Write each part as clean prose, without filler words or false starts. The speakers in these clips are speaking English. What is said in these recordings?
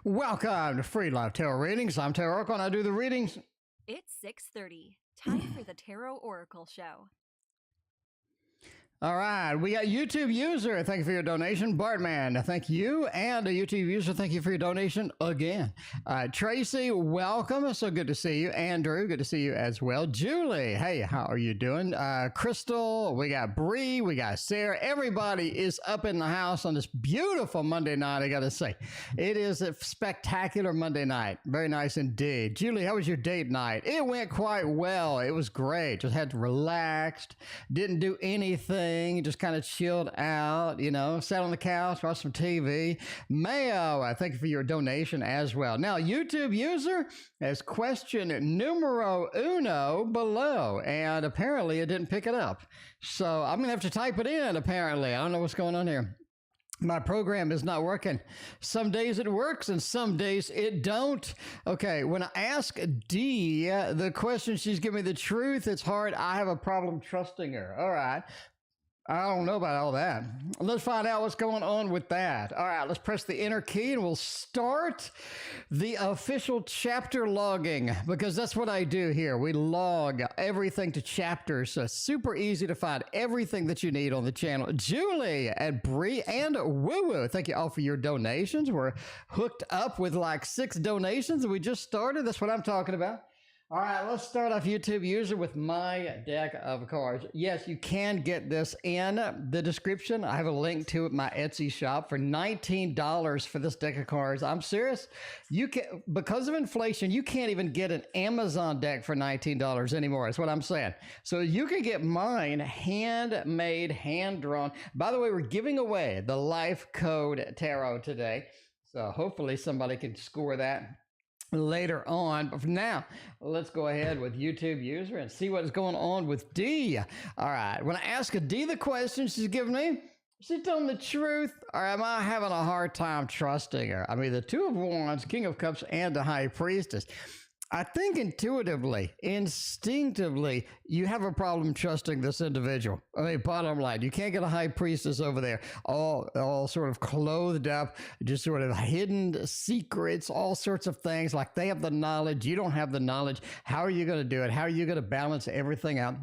Welcome to Free Live Tarot Readings. I'm Tarot Oracle and I do the readings. It's 6:30. Time for the Tarot Oracle Show. All right, we got YouTube user. Thank you for your donation. Bartman, thank you. And a YouTube user, thank you for your donation again. Tracy, welcome. So good to see you. Andrew, good to see you as well. Julie, hey, how are you doing? Crystal, we got Bree, we got Sarah. Everybody is up in the house on this beautiful Monday night, I got to say. It is a spectacular Monday night. Very nice indeed. Julie, how was your date night? It went quite well. It was great. Just had to relax. Didn't do anything. Just kind of chilled out, you know, sat on the couch, watched some TV. Mao, thank you for your donation as well. Now, YouTube user has question numero uno below, and apparently it didn't pick it up. So I'm going to have to type it in, apparently. I don't know what's going on here. My program is not working. Some days it works and some days it don't. Okay, when I ask D the question, she's giving me the truth. It's hard. I have a problem trusting her. All right. I don't know about all that. Let's find out what's going on with that. All right, let's press the enter key and we'll start the official chapter logging because that's what I do here. We log everything to chapters. So super easy to find everything that you need on the channel. Julie and Bree and Woo, thank you all for your donations. We're hooked up with like 6 donations and we just started. That's what I'm talking about. All right, let's start off YouTube user with my deck of cards. Yes, you can get this in the description. I have a link to it, my Etsy shop, for $19 for this deck of cards. I'm serious. You can, because of inflation, you can't even get an Amazon deck for $19 anymore. That's what I'm saying. So you can get mine handmade, hand-drawn. By the way, we're giving away the Life Code Tarot today. So hopefully somebody can score that later on. But for now, let's go ahead with YouTube user and see what is going on with D. All right, when I ask a D the question she's giving me, she's telling the truth, or am I having a hard time trusting her? I mean, the Two of Wands, King of Cups, and the High Priestess. I think intuitively, instinctively, you have a problem trusting this individual. I mean, bottom line, you can't get a High Priestess over there, all sort of clothed up, just sort of hidden secrets, all sorts of things. Like they have the knowledge, you don't have the knowledge. How are you going to do it? How are you going to balance everything out?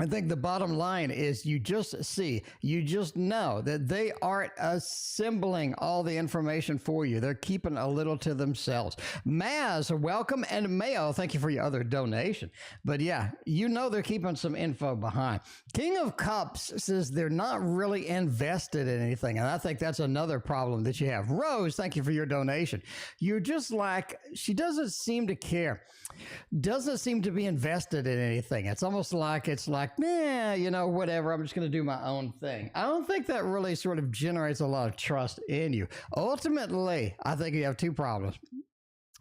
I think the bottom line is you just see, you just know that they aren't assembling all the information for you. They're keeping a little to themselves. Maz, welcome, and Mayo, thank you for your other donation. But yeah, you know they're keeping some info behind. King of Cups says they're not really invested in anything, and I think that's another problem that you have. Rose, thank you for your donation. You're just like, she doesn't seem to care. Doesn't seem to be invested in anything. It's almost like, nah, you know, whatever. I'm just going to do my own thing. I don't think that really sort of generates a lot of trust in you. Ultimately, I think you have 2 problems.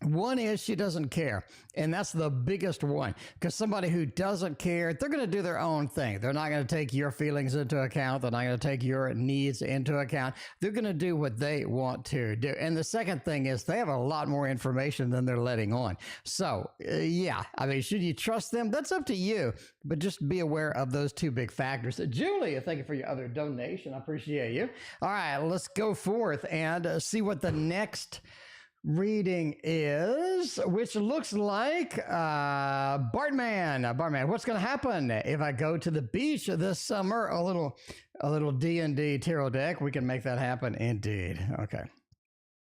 One is she doesn't care, and that's the biggest one, because somebody who doesn't care, they're going to do their own thing. They're not going to take your feelings into account. They're not going to take your needs into account. They're going to do what they want to do. And the second thing is they have a lot more information than they're letting on. So, yeah, I mean, should you trust them? That's up to you, but just be aware of those 2 big factors. Julie, thank you for your other donation. I appreciate you. All right, let's go forth and see what the next reading is, which looks like Bartman, what's going to happen if I go to the beach this summer? A little D&D Tarot Deck. We can make that happen indeed. Okay.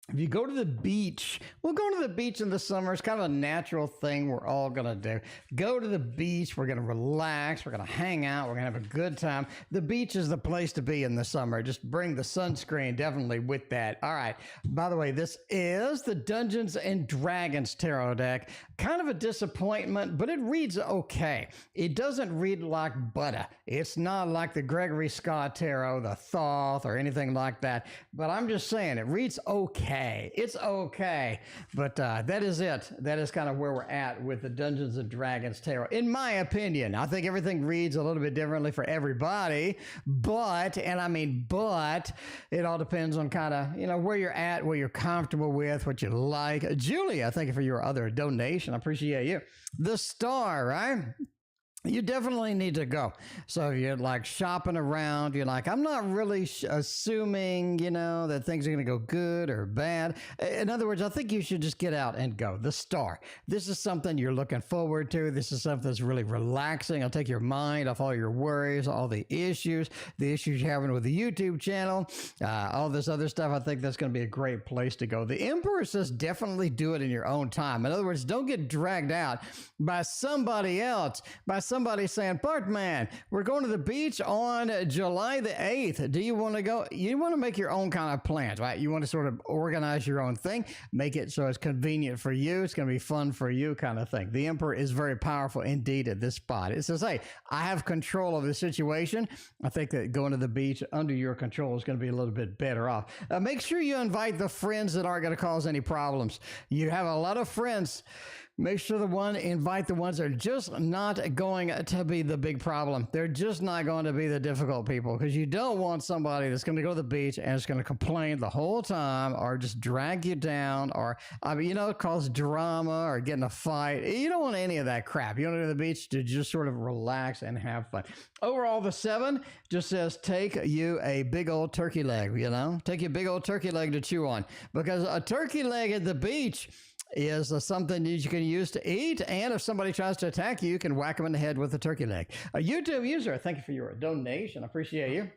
If you go to the beach, we'll go to the beach in the summer. It's kind of a natural thing we're all going to do. Go to the beach. We're going to relax. We're going to hang out. We're going to have a good time. The beach is the place to be in the summer. Just bring the sunscreen definitely with that. All right. By the way, this is the Dungeons and Dragons Tarot Deck. Kind of a disappointment, but it reads okay. It doesn't read like butter. It's not like the Gregory Scott Tarot, the Thoth, or anything like that. But I'm just saying, it reads okay. It's okay, but that is it. That is kind of where we're at with the Dungeons and Dragons Tarot. In my opinion, I think everything reads a little bit differently for everybody, but it all depends on kind of, you know, where you're at, where you're comfortable with, what you like. Julia, thank you for your other donation. I appreciate you. The Star, right? you definitely need to go. So if you're like shopping around, you're like, I'm not really assuming, that things are going to go good or bad. In other words, I think you should just get out and go. The Star. This is something you're looking forward to. This is something that's really relaxing. It'll take your mind off all your worries, all the issues you're having with the YouTube channel, all this other stuff. I think that's going to be a great place to go. The Emperor says definitely do it in your own time. In other words, don't get dragged out by somebody else, by somebody saying, Bartman, we're going to the beach on July the 8th. Do you want to go? You want to make your own kind of plans, right? You want to sort of organize your own thing, make it so it's convenient for you. It's going to be fun for you kind of thing. The Emperor is very powerful indeed at this spot. It says, hey, I have control of the situation. I think that going to the beach under your control is going to be a little bit better off. Make sure you invite the friends that aren't going to cause any problems. You have a lot of friends. Make sure invite the ones that are just not going to be the big problem. They're just not going to be the difficult people, because you don't want somebody that's going to go to the beach and is going to complain the whole time or just drag you down or, cause drama or get in a fight. You don't want any of that crap. You want to go to the beach to just sort of relax and have fun. Overall, the 7 just says take you a big old turkey leg, take your big old turkey leg to chew on, because a turkey leg at the beach is something that you can use to eat, and if somebody tries to attack you, you can whack them in the head with a turkey leg. A YouTube user, thank you for your donation. I appreciate you.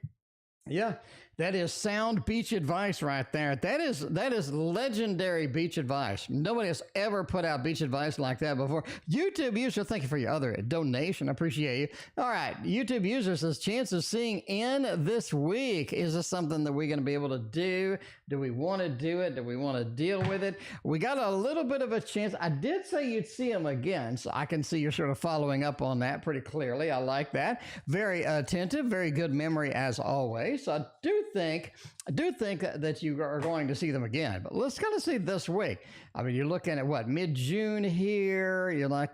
Yeah, that is sound beach advice right there. That is legendary beach advice. Nobody has ever put out beach advice like that before. YouTube user, thank you for your other donation. I appreciate you. All right, YouTube user says, chance of seeing N this week. Is this something that we're going to be able to do? Do we want to do it? Do we want to deal with it? We got a little bit of a chance. I did say you'd see him again, so I can see you're sort of following up on that pretty clearly. I like that. Very attentive, very good memory as always. So I do think that you are going to see them again, but let's kind of see this week. I mean, you're looking at what, mid-June here. You're like,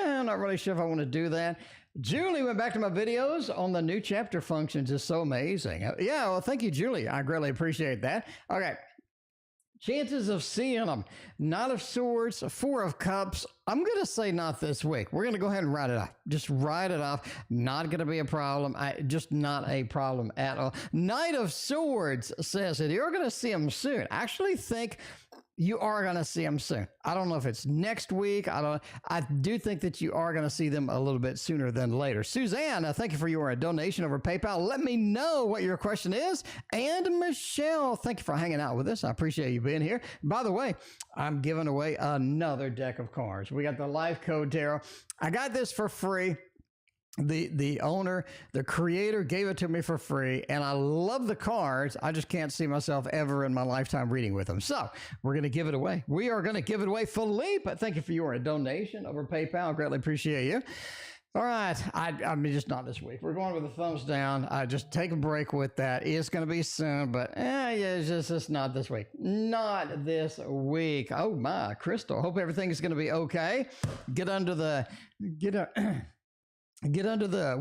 I'm not really sure if I want to do that. Julie went back to my videos on the new chapter functions. Is so amazing. Yeah, well, thank you, Julie. I greatly appreciate that. Okay. Chances of seeing them. Knight of Swords, 4 of Cups. I'm going to say not this week. We're going to go ahead and write it off. Just write it off. Not going to be a problem. Just not a problem at all. Knight of Swords says that you're going to see them soon. I actually think you are going to see them soon. I don't know if it's next week. I do think that you are going to see them a little bit sooner than later. Suzanne, thank you for your donation over PayPal. Let me know what your question is. And Michelle, thank you for hanging out with us. I appreciate you being here. By the way, I'm giving away another deck of cards. We got the Life Code Tarot. I got this for free. The owner, the creator gave it to me for free, and I love the cards. I just can't see myself ever in my lifetime reading with them. So we're going to give it away. We are going to give it away. Felipe, thank you for your donation over PayPal. I greatly appreciate you. All right. I mean, just not this week. We're going with the thumbs down. Just take a break with that. It's going to be soon, but it's just not this week. Not this week. Oh my, Crystal. Hope everything is going to be okay. Get under the,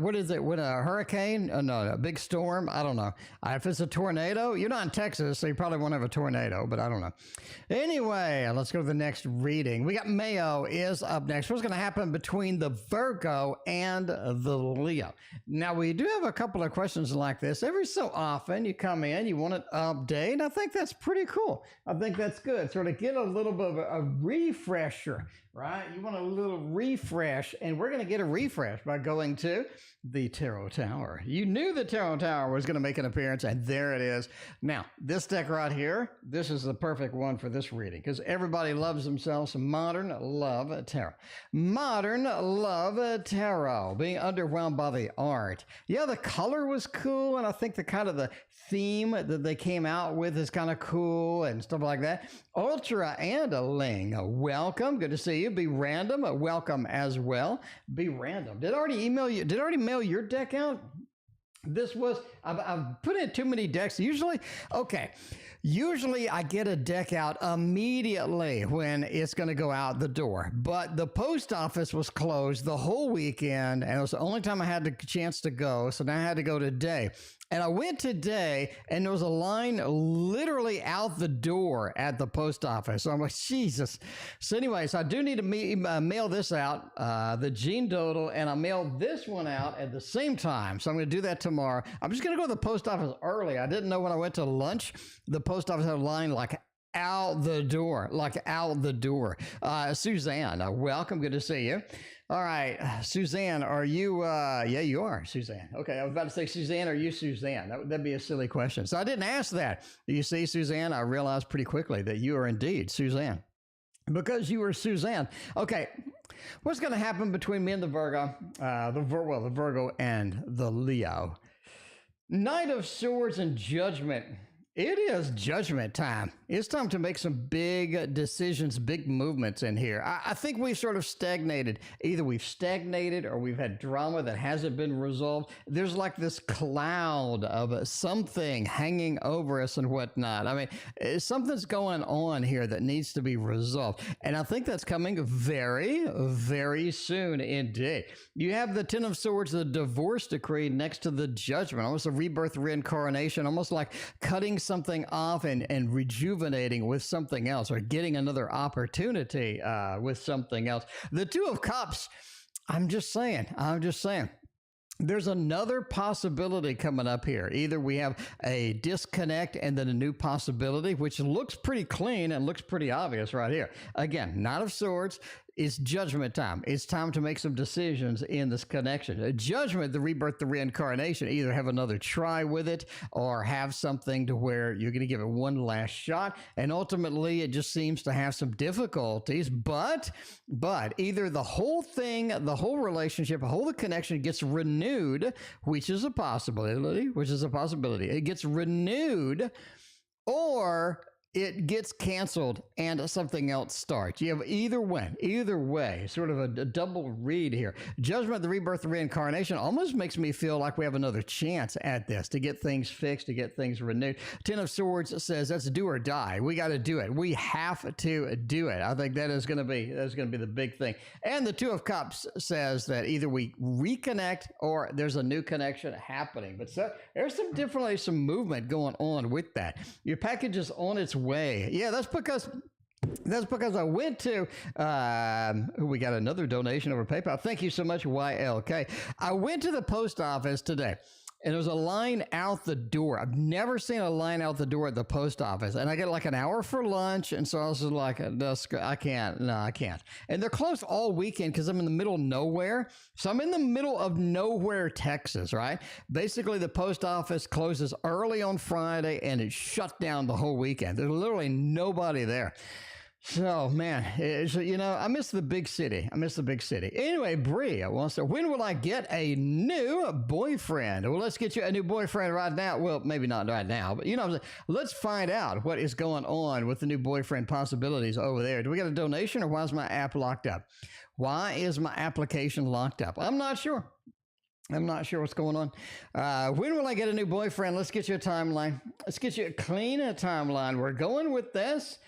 what is it, when a hurricane? No, a big storm? I don't know. If it's a tornado, you're not in Texas, so you probably won't have a tornado, but I don't know. Anyway, let's go to the next reading. We got Mao is up next. What's going to happen between the Virgo and the Leo? Now, we do have a couple of questions like this. Every so often, you come in, you want an update. I think that's pretty cool. I think that's good. Sort of get a little bit of a refresher, right? You want a little refresh, and we're going to get a refresh by going to the Tarot Tower. You knew the Tarot Tower was going to make an appearance, and there it is. Now, this deck right here, this is the perfect one for this reading, because everybody loves themselves some Modern Love Tarot. Modern Love Tarot, being underwhelmed by the art. Yeah, the color was cool, and I think the kind of the theme that they came out with is kind of cool and stuff like that. Ultra and a Ling, welcome. Good to see you. Be Random, welcome as well. Be Random. Did I already mail your deck out? This was, I've put in too many decks. Usually I get a deck out immediately when it's going to go out the door. But the post office was closed the whole weekend, and it was the only time I had the chance to go. So now I had to go today. And I went today, and there was a line literally out the door at the post office. So I'm like, Jesus. So anyways, I do need to mail this out, the Gene Doodle, and I mailed this one out at the same time. So I'm going to do that tomorrow. I'm just going to go to the post office early. I didn't know when I went to lunch, the post office had a line like out the door. Suzanne, welcome. Good to see you. All right, Suzanne, are you, yeah, you are, Suzanne. Okay, I was about to say, Suzanne, are you Suzanne? That'd be a silly question. So I didn't ask that. You see, Suzanne, I realized pretty quickly that you are indeed Suzanne. Because you were Suzanne. Okay, what's going to happen between me and the Virgo? The Virgo and the Leo. Knight of Swords and Judgment. It is judgment time. It's time to make some big decisions, big movements in here. I think we've sort of stagnated. Either we've stagnated or we've had drama that hasn't been resolved. There's like this cloud of something hanging over us and whatnot. I mean, something's going on here that needs to be resolved. And I think that's coming very, very soon indeed. You have the Ten of Swords, the divorce decree next to the judgment, almost a rebirth, reincarnation, almost like cutting something off and rejuvenating with something else, or getting another opportunity with something else. The Two of Cups, I'm just saying, there's another possibility coming up here. Either we have a disconnect and then a new possibility, which looks pretty clean and looks pretty obvious right here. Again, Knight of Swords. It's judgment time. It's time to make some decisions in this connection. A judgment, the rebirth, the reincarnation, either have another try with it or have something to where you're going to give it one last shot. And ultimately, it just seems to have some difficulties. But either the whole thing, the whole relationship, the whole connection gets renewed, which is a possibility. It gets renewed, or it gets canceled and something else starts. You have either way, sort of a double read here. Judgment, the rebirth, the reincarnation almost makes me feel like we have another chance at this to get things fixed, to get things renewed. Ten of Swords says that's do or die. We got to do it. We have to do it. I think that's going to be the big thing. And the Two of Cups says that either we reconnect or there's a new connection happening. But so there's some movement going on with that. Your package is on its way. Yeah, that's because I went to, we got another donation over PayPal. Thank you so much, YLK. I went to the post office today, and there's a line out the door. I've never seen a line out the door at the post office. And I get like an hour for lunch. And so I was just like, I can't. And they're closed all weekend because I'm in the middle of nowhere. So I'm in the middle of nowhere, Texas, right? Basically, the post office closes early on Friday and it's shut down the whole weekend. There's literally nobody there. So, man, I miss the big city. Anyway, Bree wants to, when will I get a new boyfriend? Well, let's get you a new boyfriend right now. Well, maybe not right now, but let's find out what is going on with the new boyfriend possibilities over there. Do we got a donation, or why is my app locked up? Why is my application locked up? I'm not sure what's going on. When will I get a new boyfriend? Let's get you a timeline. Let's get you a clean timeline. We're going with this.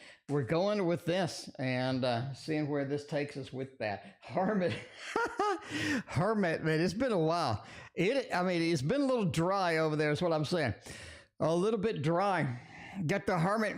And seeing where this takes us with that. Hermit, man, it's been a while. It's been a little dry over there is what I'm saying. A little bit dry. Got the Hermit.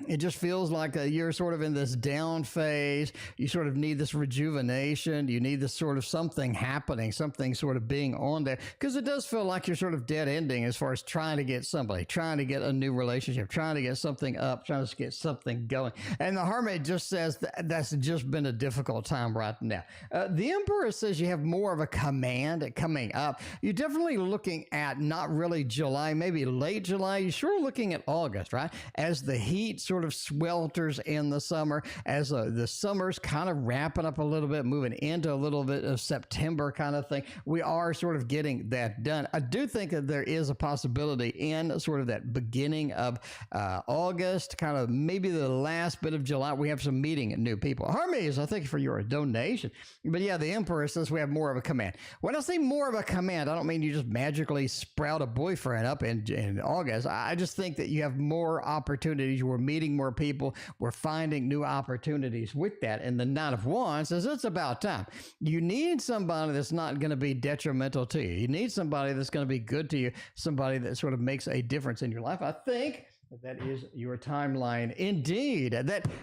It just feels like you're sort of in this down phase. You sort of need this rejuvenation. You need this sort of something happening, something sort of being on there. Because it does feel like you're sort of dead ending as far as trying to get somebody, trying to get a new relationship, trying to get something up, trying to get something going. And the Hermit just says that's just been a difficult time right now. The Emperor says you have more of a command coming up. You're definitely looking at not really July, maybe late July. You're sure looking at August, right? right? As the heat sort of swelters in the summer, as the summer's kind of wrapping up a little bit, moving into a little bit of September kind of thing, we are sort of getting that done. I do think that there is a possibility in sort of that beginning of August, kind of maybe the last bit of July, we have some meeting new people. H3rmes, I thank you for your donation. But yeah, the Emperor says we have more of a command. When I say more of a command, I don't mean you just magically sprout a boyfriend up in August. I just think that you have more opportunities. We're meeting more people. We're finding new opportunities with that. And the Knight of Wands says it's about time. You need somebody that's not going to be detrimental to you. You need somebody that's going to be good to you, somebody that sort of makes a difference in your life. I think that is your timeline. Indeed.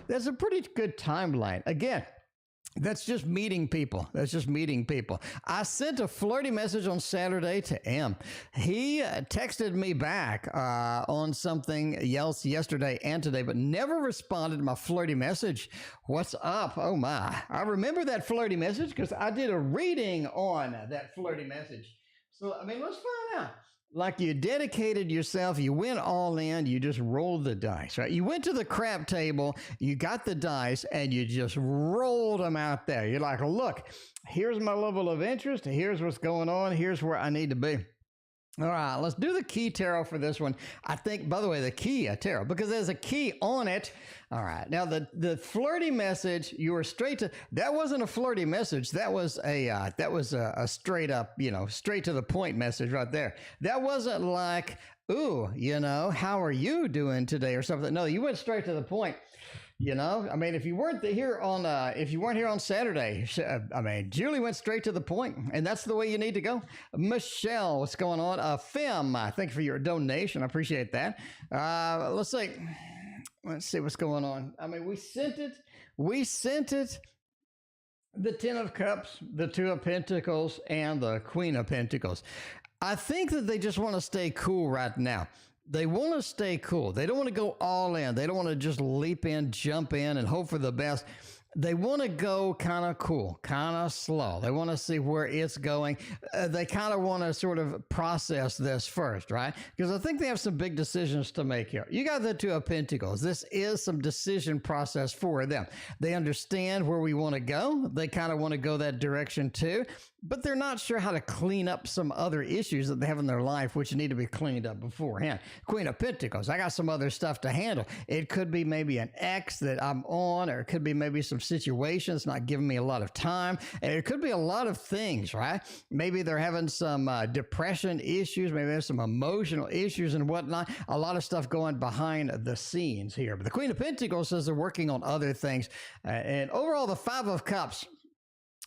That's a pretty good timeline. Again, that's just meeting people. That's just meeting people. I sent a flirty message on Saturday to M. He texted me back on something else yesterday and today, but never responded to my flirty message. What's up? Oh my. I remember that flirty message because I did a reading on that flirty message. So, I mean, let's find out. Like you dedicated yourself, you went all in, you just rolled the dice, right? You went to the crap table, you got the dice, and you just rolled them out there. You're like, look, here's my level of interest, here's what's going on, here's where I need to be. All right, let's do the key tarot for this one. I think, by the way, the key tarot, because there's a key on it. All right, now the flirty message, you were straight to, that wasn't a flirty message. That was a straight up, straight to the point message right there. That wasn't like, ooh, how are you doing today or something. No, you went straight to the point. I mean, if you weren't here on Saturday, I mean, Julie went straight to the point, and that's the way you need to go. Michelle, what's going on? Femme, thank you for your donation. I appreciate that. Let's see what's going on. I mean, we sent it. The 10 of Cups, the 2 of Pentacles, and the Queen of Pentacles. I think that they just want to stay cool right now. They want to stay cool. They don't want to go all in. They don't want to just leap in, jump in, and hope for the best. They want to go kind of cool, kind of slow. They want to see where it's going. They kind of want to sort of process this first, right? Because I think they have some big decisions to make here. You got the 2 of Pentacles. This is some decision process for them. They understand where we want to go. They kind of want to go that direction too, but they're not sure how to clean up some other issues that they have in their life, which need to be cleaned up beforehand. Queen of Pentacles, I got some other stuff to handle. It could be maybe an ex that I'm on, or it could be maybe some situations not giving me a lot of time. And it could be a lot of things, right? Maybe they're having some depression issues. Maybe there's some emotional issues and whatnot. A lot of stuff going behind the scenes here. But the Queen of Pentacles says they're working on other things. And overall, the 5 of Cups,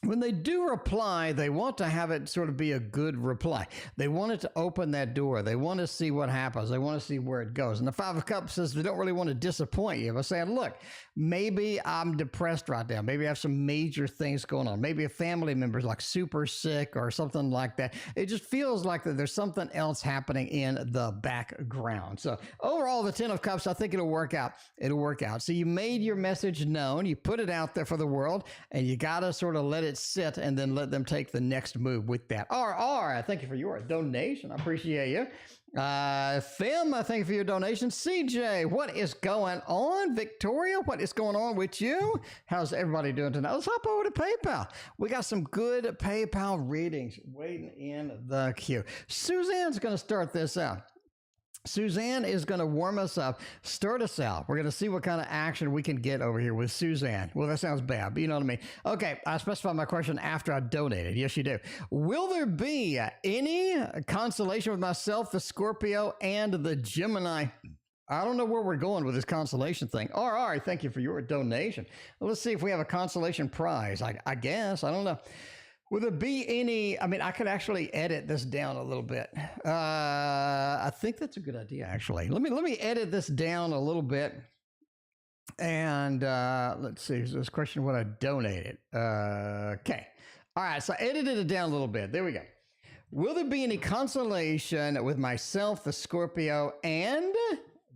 when they do reply, they want to have it sort of be a good reply. They want it to open that door. They want to see what happens. They want to see where it goes. And the 5 of Cups says they don't really want to disappoint you by saying, look, maybe I'm depressed right now. Maybe I have some major things going on. Maybe a family member is like super sick or something like that. It just feels like that there's something else happening in the background. So overall, the 10 of Cups, I think it'll work out. It'll work out. So you made your message known. You put it out there for the world, and you got to sort of let it sit and then let them take the next move with that. RR, thank you for your donation. I appreciate you. Femme, thank you for your donation. CJ, what is going on? Victoria, what is going on with you? How's everybody doing tonight? Let's hop over to PayPal. We got some good PayPal readings waiting in the queue. Suzanne's going to start this out. Suzanne is going to warm us up, start us out. We're going to see what kind of action we can get over here with Suzanne. Well, that sounds bad, but you know what I mean. Okay, I specified my question after I donated. Yes, you do. Will there be any consolation with myself, the Scorpio, and the Gemini? I don't know where we're going with this consolation thing. RR, thank you for your donation. Well, let's see if we have a consolation prize. I guess. I don't know. Will there be any, I mean, I could actually edit this down a little bit. I think that's a good idea, actually. Let me edit this down a little bit. And let's see, this question, what I donated. Okay. All right, so I edited it down a little bit. There we go. Will there be any consolation with myself, the Scorpio, and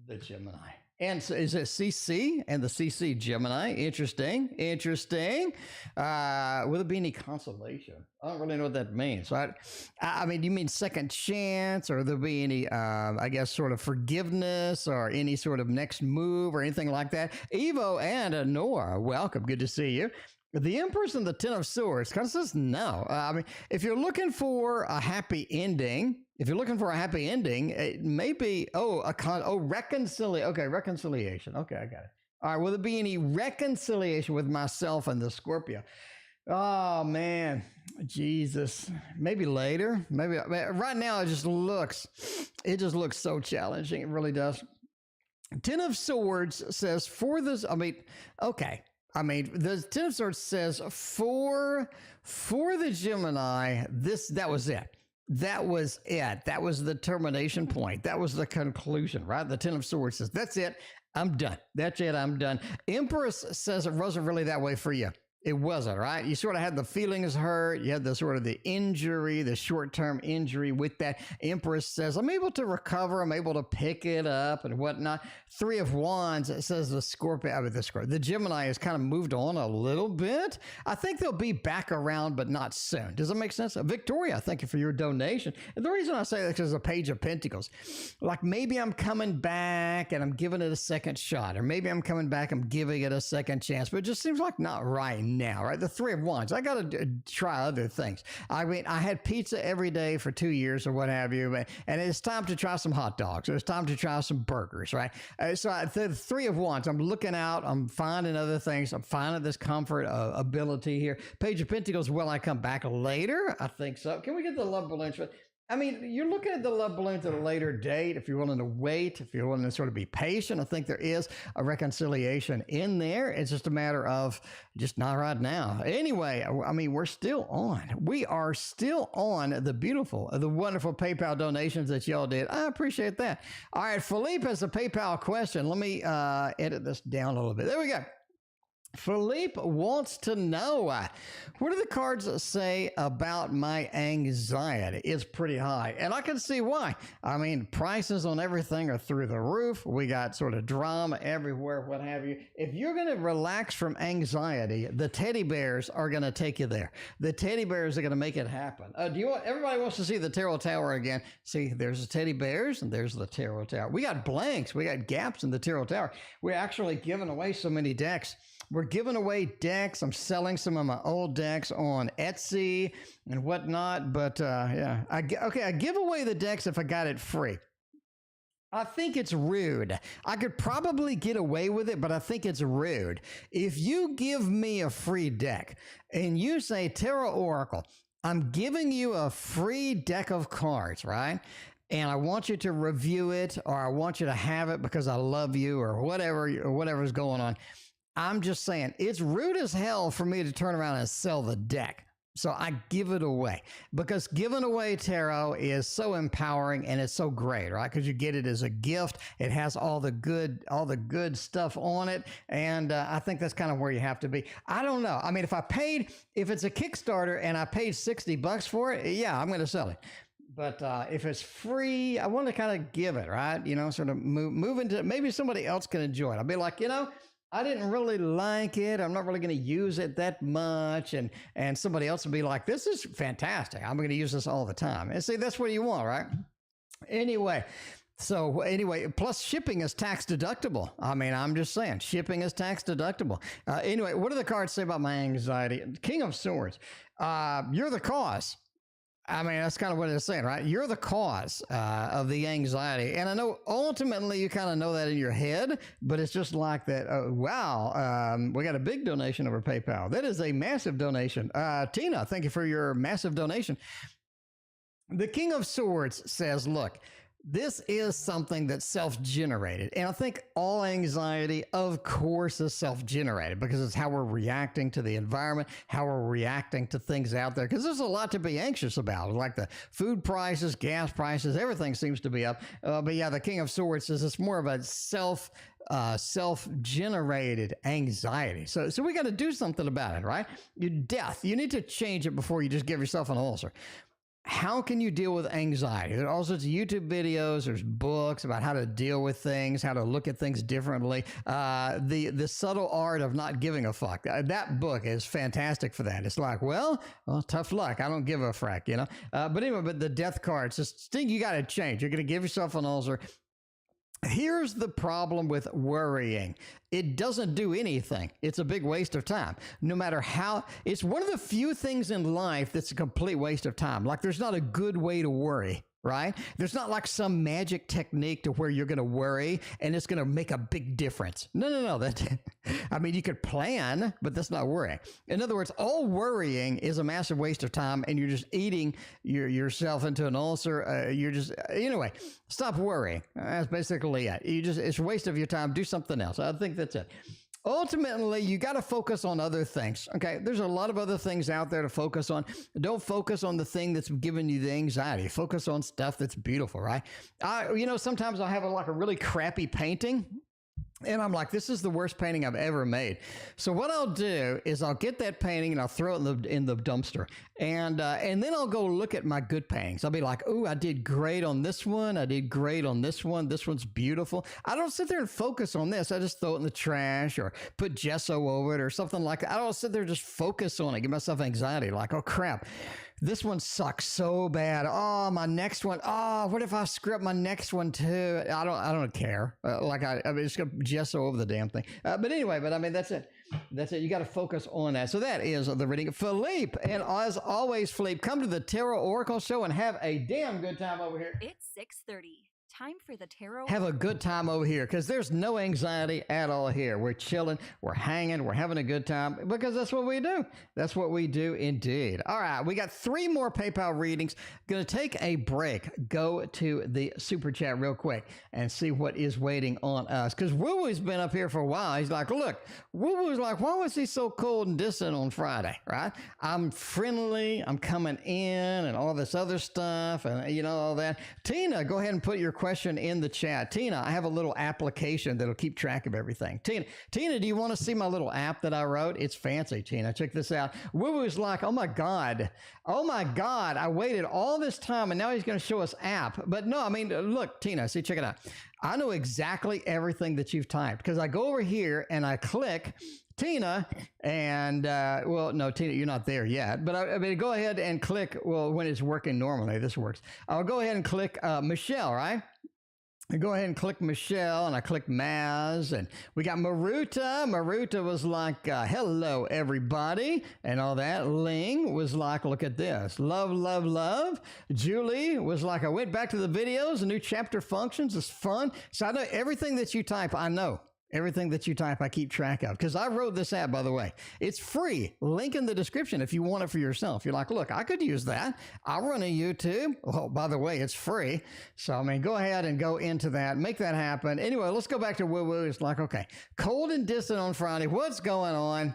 the Gemini? And so is it CC and the CC Gemini? Interesting. Will there be any consolation? I don't really know what that means. So I mean, do you mean second chance, or there'll be any, I guess, sort of forgiveness, or any sort of next move, or anything like that? Evo and Nora, welcome. Good to see you. The Empress and the Ten of Swords kind of says no. I mean, if you're looking for a happy ending, it may be, reconciliation. Okay, reconciliation. Okay, I got it. All right, will there be any reconciliation with myself and the Scorpio? Oh, man, Jesus. Maybe later. Maybe right now it just looks so challenging. It really does. Ten of Swords says for this, okay. The Ten of Swords says for the Gemini, that was it. That was it. That was the termination point. That was the conclusion, right? The Ten of Swords says, that's it. I'm done. That's it. I'm done. Empress says it wasn't really that way for you. It wasn't, right? You sort of had the feelings hurt. You had the sort of the injury, the short-term injury with that. Empress says, I'm able to recover. I'm able to pick it up and whatnot. Three of Wands, it says the Gemini has kind of moved on a little bit. I think they'll be back around, but not soon. Does that make sense? Victoria, thank you for your donation. And the reason I say that is a Page of Pentacles. Like maybe I'm coming back and I'm giving it a second shot, or maybe I'm coming back, I'm giving it a second chance, but it just seems like not right now, right? The Three of Wands. I got to try other things. I mean, I had pizza every day for 2 years or what have you, and it's time to try some hot dogs. It's time to try some burgers, right? The Three of Wands, I'm looking out, I'm finding other things. I'm finding this comfort ability here. Page of Pentacles, will I come back later? I think so. Can we get the love balloon? I mean, you're looking at the love balloons at a later date. If you're willing to wait, if you're willing to sort of be patient, I think there is a reconciliation in there. It's just a matter of just not right now. Anyway, I mean, we're still on. We are still on the wonderful PayPal donations that y'all did. I appreciate that. All right, Felipe has a PayPal question. Let me edit this down a little bit. There we go. Felipe wants to know, what do the cards say about my anxiety? It's pretty high, and I can see why. I mean, prices on everything are through the roof. We got sort of drama everywhere, what have you. If you're going to relax from anxiety, the teddy bears are going to take you there. The teddy bears are going to make it happen. Everybody wants to see the tarot tower again. See, there's the teddy bears and there's the tarot tower. We got blanks. We got gaps in the tarot tower. We're actually giving away so many decks. We're giving away decks. I'm selling some of my old decks on Etsy and whatnot. But yeah, I give away the decks if I got it free. I think it's rude. I could probably get away with it, but I think it's rude. If you give me a free deck and you say, Tarot Oracle, I'm giving you a free deck of cards, right? And I want you to review it, or I want you to have it because I love you, or whatever's going on. I'm just saying, it's rude as hell for me to turn around and sell the deck. So I give it away, because giving away tarot is so empowering and it's so great, right? Because you get it as a gift. It has all the good stuff on it. And I think that's kind of where you have to be. I don't know. I mean, if it's a Kickstarter and I paid $60 for it, yeah, I'm going to sell it. But if it's free, I want to kind of give it, right? You know, sort of move into, maybe somebody else can enjoy it. I'll be like, I didn't really like it. I'm not really going to use it that much. And somebody else will be like, this is fantastic. I'm going to use this all the time. And see, that's what you want, right? Anyway, plus shipping is tax deductible. I mean, I'm just saying, shipping is tax deductible. Anyway, what do the cards say about my anxiety? King of Swords. You're the cause. I mean, that's kind of what it's saying, right? You're the cause of the anxiety. And I know ultimately you kind of know that in your head, but it's just like that. Wow. We got a big donation over PayPal. That is a massive donation. Tina, thank you for your massive donation. The King of Swords says, look, this is something that's self-generated. And I think all anxiety, of course, is self-generated, because it's how we're reacting to the environment, how we're reacting to things out there, because there's a lot to be anxious about, like the food prices, gas prices, everything seems to be up. But yeah, the King of Swords says it's more of a self-generated anxiety. So we got to do something about it, right? Your death, you need to change it before you just give yourself an ulcer. how can you deal with anxiety? There are all sorts of YouTube videos. There's books about how to deal with things, how to look at things differently. The subtle art of not giving a fuck. That book is fantastic for that. It's like, well, tough luck. I don't give a frack, you know. But anyway, but the death card, it's just thing you got to change. You're going to give yourself an ulcer. Here's the problem with worrying. It doesn't do anything. It's a big waste of time. No matter how, it's one of the few things in life that's a complete waste of time. Like there's not a good way to worry, right? There's not like some magic technique to where you're going to worry and it's going to make a big difference. No. I mean, you could plan, but that's not worrying. In other words, all worrying is a massive waste of time and you're just eating yourself into an ulcer. Anyway, stop worrying. That's basically it. It's a waste of your time. Do something else. I think that's it. Ultimately, you got to focus on other things. Okay, there's a lot of other things out there to focus on. Don't focus on the thing that's giving you the anxiety. Focus on stuff that's beautiful, right? Sometimes I'll have a really crappy painting. And I'm like, this is the worst painting I've ever made. So what I'll do is I'll get that painting and I'll throw it in the dumpster. And then I'll go look at my good paintings. I'll be like, oh, I did great on this one. I did great on this one. This one's beautiful. I don't sit there and focus on this. I just throw it in the trash or put gesso over it or something like that. I don't sit there and just focus on it. Give myself anxiety. Like, oh, crap. This one sucks so bad. Oh, my next one. Oh, what if I screw up my next one too? I don't care. I'm just gonna gesso over the damn thing. But anyway, that's it. That's it. You got to focus on that. So that is the reading. Felipe, and as always, Felipe, come to the Tarot Oracle Show and have a damn good time over here. It's 6:30. Time for the tarot. Have a good time over here because there's no anxiety at all here. We're chilling, we're hanging, we're having a good time because that's what we do. That's what we do indeed. All right, we got 3 more PayPal readings. Going to take a break. Go to the super chat real quick and see what is waiting on us because Woo-Woo's been up here for a while. He's like, look, Woo-Woo's like, why was he so cold and distant on Friday, right? I'm friendly, I'm coming in and all this other stuff and all that. Tina, go ahead and put your question in the chat. Tina, I have a little application that'll keep track of everything. Tina, do you want to see my little app that I wrote? It's fancy, Tina. Check this out. Woo-Woo's like, oh my God, I waited all this time and now he's going to show us app. But no, I mean, look, Tina, see, check it out. I know exactly everything that you've typed because I go over here and I click Tina and, no, Tina, you're not there yet, but I go ahead and click, when it's working normally, this works. I'll go ahead and click Michelle, right? I go ahead and click Michelle and I click Maz and we got Maruta. Maruta was like, hello, everybody. And all that. Ling was like, look at this. Love, love, love. Juuuliiie was like, I went back to the videos. The new chapter functions. It's fun. So I know everything that you type, I know. Everything that you type, I keep track of because I wrote this app, by the way. It's free. Link in the description if you want it for yourself. You're like, look, I could use that. I'll run a YouTube. Oh, by the way, it's free. So, go ahead and go into that. Make that happen. Anyway, let's go back to Woo-Woo. It's like, okay, cold and distant on Friday. What's going on?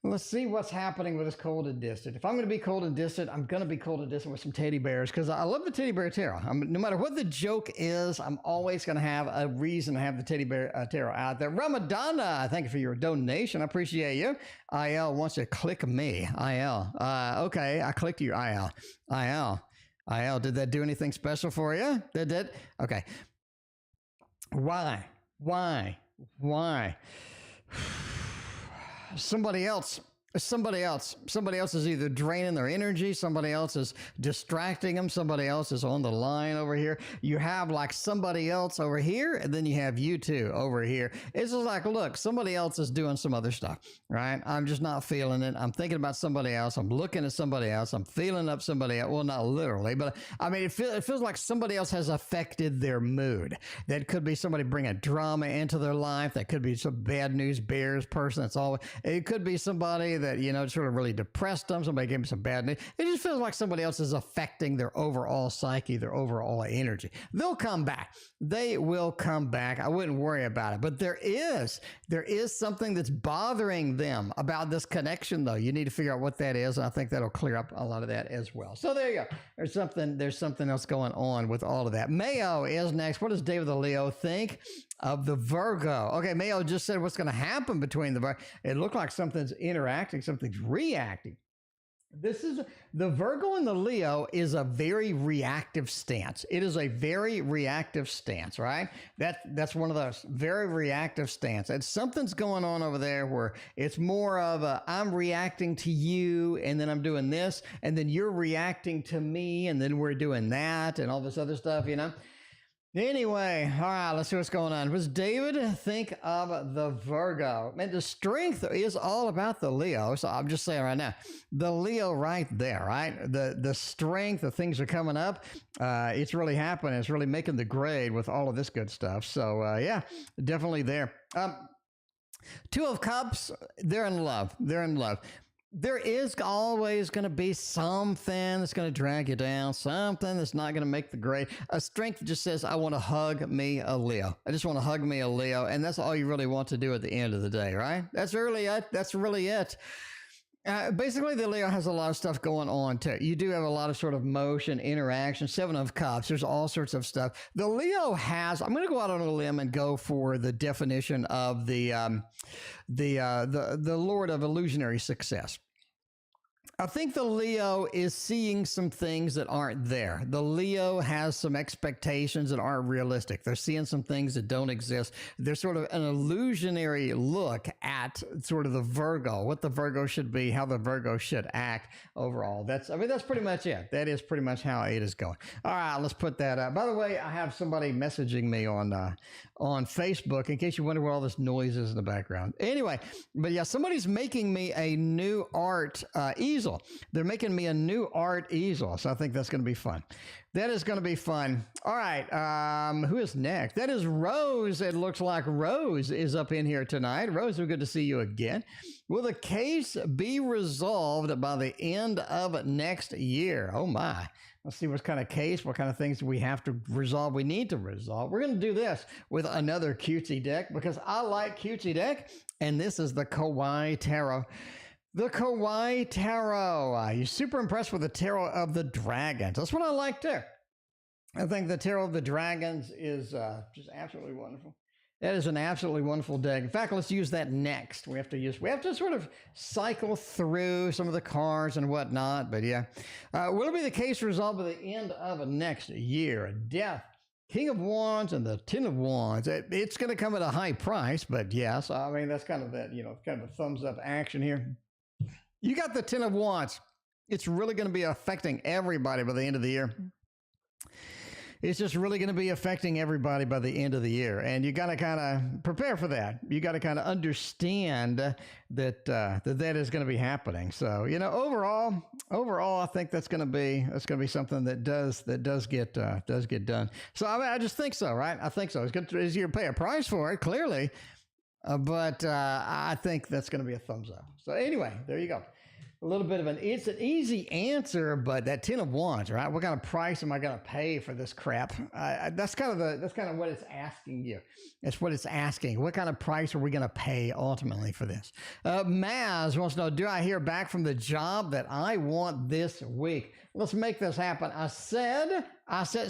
Let's see what's happening with this cold and distant. If I'm going to be cold and distant, I'm going to be cold and distant with some teddy bears because I love the teddy bear tarot. No matter what the joke is, I'm always going to have a reason to have the teddy bear tarot out there. Ramadana, thank you for your donation. I appreciate you. IL wants to click me. IL. Okay, I clicked you. IL. IL, did that do anything special for you? Did it? Okay. Why? Somebody else is either draining their energy, somebody else is distracting them, somebody else is on the line over here. You have like somebody else over here, and then you have you two over here. It's just like, look, somebody else is doing some other stuff, right? I'm just not feeling it. I'm thinking about somebody else. I'm looking at somebody else. I'm feeling up somebody else. Well, not literally, but it feels like somebody else has affected their mood. That could be somebody bringing drama into their life. That could be some bad news bears person. It could be somebody that, sort of really depressed them. Somebody gave them some bad news. It just feels like somebody else is affecting their overall psyche, their overall energy. They'll come back. They will come back. I wouldn't worry about it. But there is something that's bothering them about this connection, though. You need to figure out what that is. And I think that'll clear up a lot of that as well. So there you go. There's something else going on with all of that. Mayo is next. What does David the Leo think of the Virgo? Okay, Mayo just said what's going to happen between the Virgo. It looked like something's interacting, something's reacting. This is the Virgo and the Leo is a very reactive stance. It is a very reactive stance, right? That's one of those very reactive stance. And something's going on over there where it's more of a, I'm reacting to you and then I'm doing this and then you're reacting to me and then we're doing that and all this other stuff, you know? Anyway, all right, let's see what's going on. What does David think of the Virgo? Man, the strength is all about the Leo. So I'm just saying right now, the Leo right there, right? The strength, the things are coming up. It's really happening. It's really making the grade with all of this good stuff. So yeah, definitely there. Two of Cups, they're in love. They're in love. There is always going to be something that's going to drag you down, something that's not going to make the grade. A strength just says, I want to hug me a Leo. I just want to hug me a Leo. And that's all you really want to do at the end of the day, right? That's really it. That's really it. Basically, the Leo has a lot of stuff going on too. You do have a lot of sort of motion, interaction, Seven of Cups. There's all sorts of stuff. The Leo has. I'm going to go out on a limb and go for the definition of the Lord of Illusionary Success. I think the Leo is seeing some things that aren't there. The Leo has some expectations that aren't realistic. They're seeing some things that don't exist. There's sort of an illusionary look at sort of the Virgo, what the Virgo should be, how the Virgo should act overall. That's pretty much it. That is pretty much how it is going. All right, let's put that up. By the way, I have somebody messaging me on Facebook in case you wonder what all this noise is in the background. Anyway, but yeah, somebody's making me a new art easel. They're making me a new art easel, so I think that's going to be fun. That is going to be fun. All right, who is next? That is Rose. It looks like Rose is up in here tonight. Rose, we're good to see you again. Will the case be resolved by the end of next year? Oh my. Let's see what kind of case, what kind of things we have to resolve, we need to resolve. We're going to do this with another cutesy deck because I like cutesy deck, and this is the Kawaii Tarot. The Kawaii Tarot. You're super impressed with the Tarot of the Dragons. That's what I like too. I think the Tarot of the Dragons is just absolutely wonderful. That is an absolutely wonderful deck. In fact, let's use that next. We have to sort of cycle through some of the cards and whatnot. But yeah, will it be the case resolved by the end of next year? Death, King of Wands, and the Ten of Wands. It's going to come at a high price, but yes, I mean that's kind of that, kind of a thumbs up action here. You got the Ten of Wands. It's really going to be affecting everybody by the end of the year. It's just really going to be affecting everybody by the end of the year. And you got to kind of prepare for that. You got to kind of understand that that is going to be happening. So, overall, I think that's going to be something that does get done. So I just think so, right? I think so. It's good to easier to pay a price for it, clearly. But I think that's going to be a thumbs up. So anyway, there you go. A little bit of it's an easy answer, but that Ten of Wands, right? What kind of price am I going to pay for this crap? That's kind of what it's asking you. It's what it's asking. What kind of price are we going to pay ultimately for this? Maz wants to know, do I hear back from the job that I want this week? Let's make this happen. I said,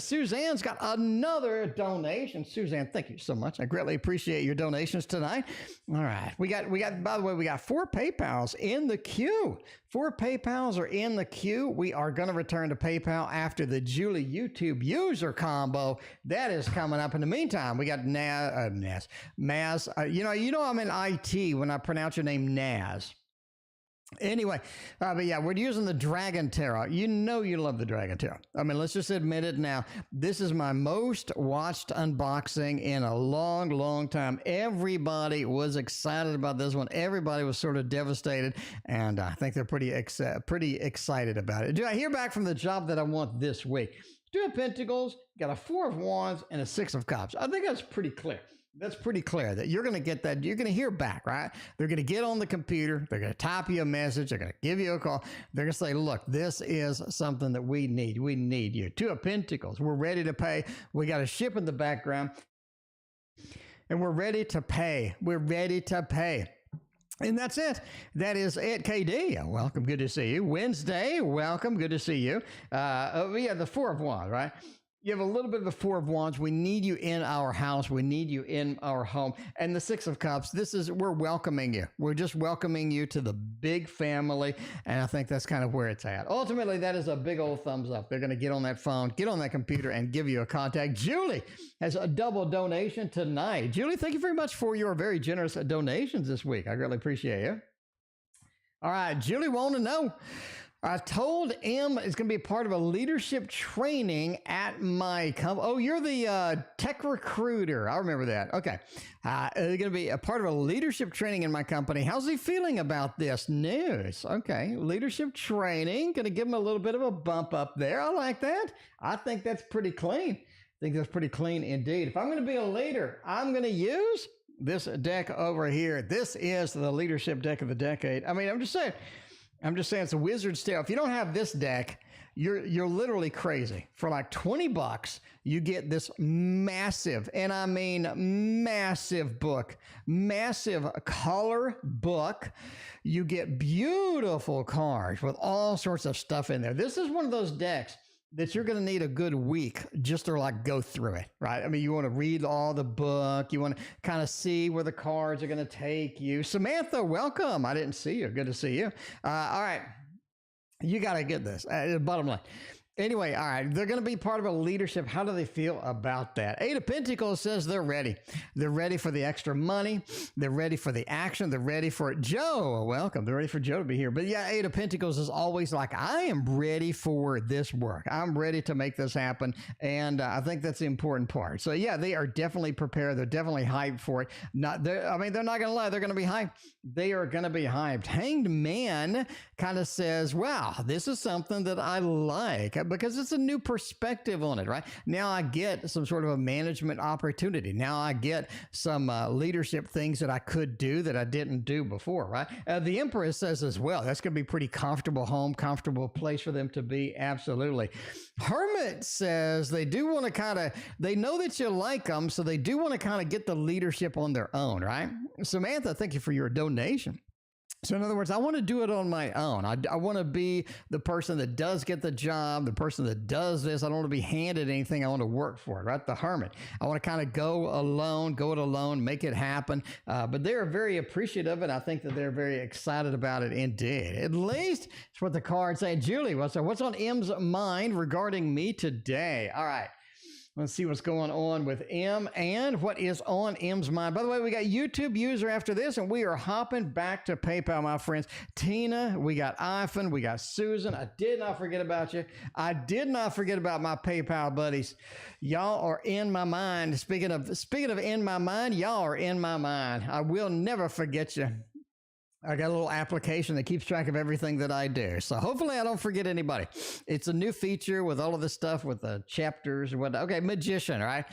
Suzanne's got another donation. Suzanne, thank you so much. I greatly appreciate your donations tonight. All right. We got, by the way, we got 4 PayPals in the queue. 4 PayPals are in the queue. We are going to return to PayPal after the Juuuliiie YouTube user combo. That is coming up. In the meantime, we got Maz. I'm in IT when I pronounce your name Naz. Anyway, but yeah, we're using the Dragon Tarot. You love the Dragon Tarot. I mean, let's just admit it now. This is my most watched unboxing in a long, long time. Everybody was excited about this one. Everybody was sort of devastated, and I think they're pretty excited about it. Do I hear back from the job that I want this week? 2 of Pentacles, got a 4 of Wands, and a 6 of Cups. I think that's pretty clear. That's pretty clear that you're going to get that. You're going to hear back, right? They're going to get on the computer. They're going to type you a message. They're going to give you a call. They're going to say, look, this is something that we need. We need you. 2 of Pentacles. We're ready to pay. We got a ship in the background. And we're ready to pay. We're ready to pay. And that's it. That is it. KD, welcome. Good to see you. Wednesday, welcome. Good to see you. Yeah, the 4 of Wands, right? You have a little bit of the Four of Wands. We need you in our house. We need you in our home. And the Six of Cups, we're welcoming you. We're just welcoming you to the big family. And I think that's kind of where it's at. Ultimately, that is a big old thumbs up. They're going to get on that phone, get on that computer, and give you a contact. Julie has a double donation tonight. Julie, thank you very much for your very generous donations this week. I really appreciate you. All right, Julie want to know. I told M is going to be a part of a leadership training at my company. Oh, you're the tech recruiter. I remember that. Okay. They're going to be a part of a leadership training in my company. How's he feeling about this news? Okay. Leadership training. Going to give him a little bit of a bump up there. I like that. I think that's pretty clean. I think that's pretty clean indeed. If I'm going to be a leader, I'm going to use this deck over here. This is the leadership deck of the decade. I mean, I'm just saying it's a wizard's tale. If you don't have this deck, you're literally crazy. For like $20, you get this massive, and I mean massive book, massive color book. You get beautiful cards with all sorts of stuff in there. This is one of those decks that you're going to need a good week just to like go through it, right? I mean, you want to read all the book. You want to kind of see where the cards are going to take you. Samantha, welcome. I didn't see you. Good to see you. All right. You got to get this. Bottom line. Anyway, all right, they're going to be part of a leadership. How do they feel about that? Eight of Pentacles says they're ready. They're ready for the extra money. They're ready for the action. They're ready for Joe. Welcome. They're ready for Joe to be here. But yeah, Eight of Pentacles is always like, I am ready for this work. I'm ready to make this happen. And I think that's the important part. So yeah, they are definitely prepared. They're definitely hyped for it. They're not going to lie. They're going to be hyped. They are going to be hyped. Hanged Man kind of says, wow, this is something that I like, because it's a new perspective on it, right? Now I get some sort of a management opportunity. Now I get some leadership things that I could do that I didn't do before, right? The Empress says as well, that's going to be pretty comfortable home, comfortable place for them to be. Absolutely. Hermit says they do want to they know that you like them, so they do want to kind of get the leadership on their own, right? Samantha, thank you for your donation. So in other words, I want to do it on my own. I want to be the person that does get the job, the person that does this. I don't want to be handed anything. I want to work for it, right? The Hermit. I want to kind of go it alone, make it happen. But they're very appreciative, and I think that they're very excited about it indeed. At least it's what the cards say. Julie, what's on M's mind regarding me today? All right. Let's see what's going on with M and what is on M's mind. By the way, we got YouTube user after this, and we are hopping back to PayPal, my friends. Tina, we got iFAN, we got Susan. I did not forget about you. I did not forget about my PayPal buddies. Y'all are in my mind. Speaking of in my mind, y'all are in my mind. I will never forget you. I got a little application that keeps track of everything that I do. So hopefully I don't forget anybody. It's a new feature with all of this stuff with the chapters and whatnot. Okay, Magician, right?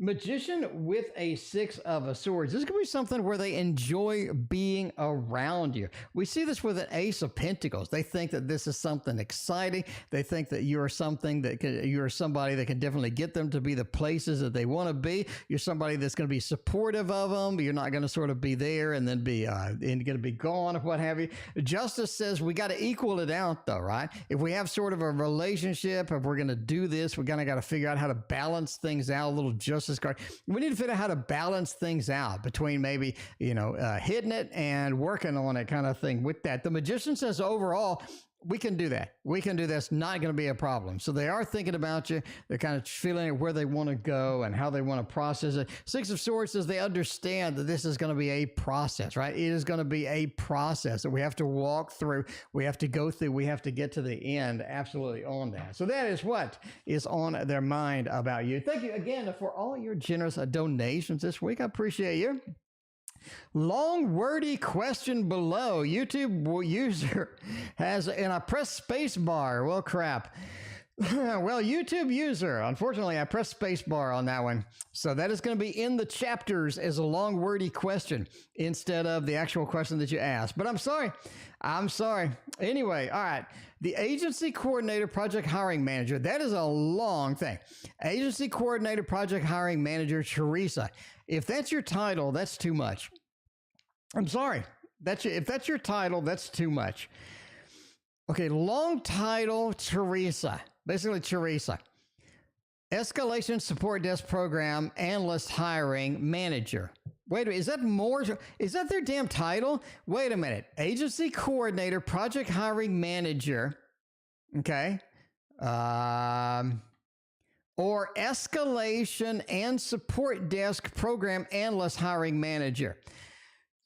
Magician with a Six of Swords. This could be something where they enjoy being around you. We see this with an Ace of Pentacles. They think that this is something exciting. They think that you're somebody that can definitely get them to be the places that they want to be. You're somebody that's going to be supportive of them. You're not going to sort of be there and then be going to be gone or what have you. Justice says we got to equal it out though, right? If we have sort of a relationship, if we're going to do this, we kind of got to figure out how to balance things out. A little justice card. We need to figure out how to balance things out between maybe, hitting it and working on it kind of thing with that. The Magician says overall, we can do that. We can do that. It's not going to be a problem. So they are thinking about you. They're kind of feeling where they want to go and how they want to process it. Six of Swords says they understand that this is going to be a process, right? It is going to be a process that we have to walk through. We have to go through. We have to get to the end. Absolutely on that. So that is what is on their mind about you. Thank you again for all your generous donations this week. I appreciate you. Long wordy question below. YouTube user has, and I press space bar. Well, crap. Well, YouTube user, unfortunately, I pressed space bar on that one. So that is going to be in the chapters as a long wordy question instead of the actual question that you asked. But I'm sorry. Anyway, all right. The agency coordinator, project hiring manager, that is a long thing. Agency coordinator, project hiring manager, Teresa. If that's your title, that's too much. I'm sorry. If that's your title, that's too much. Okay, long title, Teresa. Basically, Teresa. Escalation Support Desk Program Analyst Hiring Manager. Wait a minute, is that more? Is that their damn title? Wait a minute. Agency Coordinator, Project Hiring Manager. Okay. Or Escalation and Support Desk Program Analyst Hiring Manager.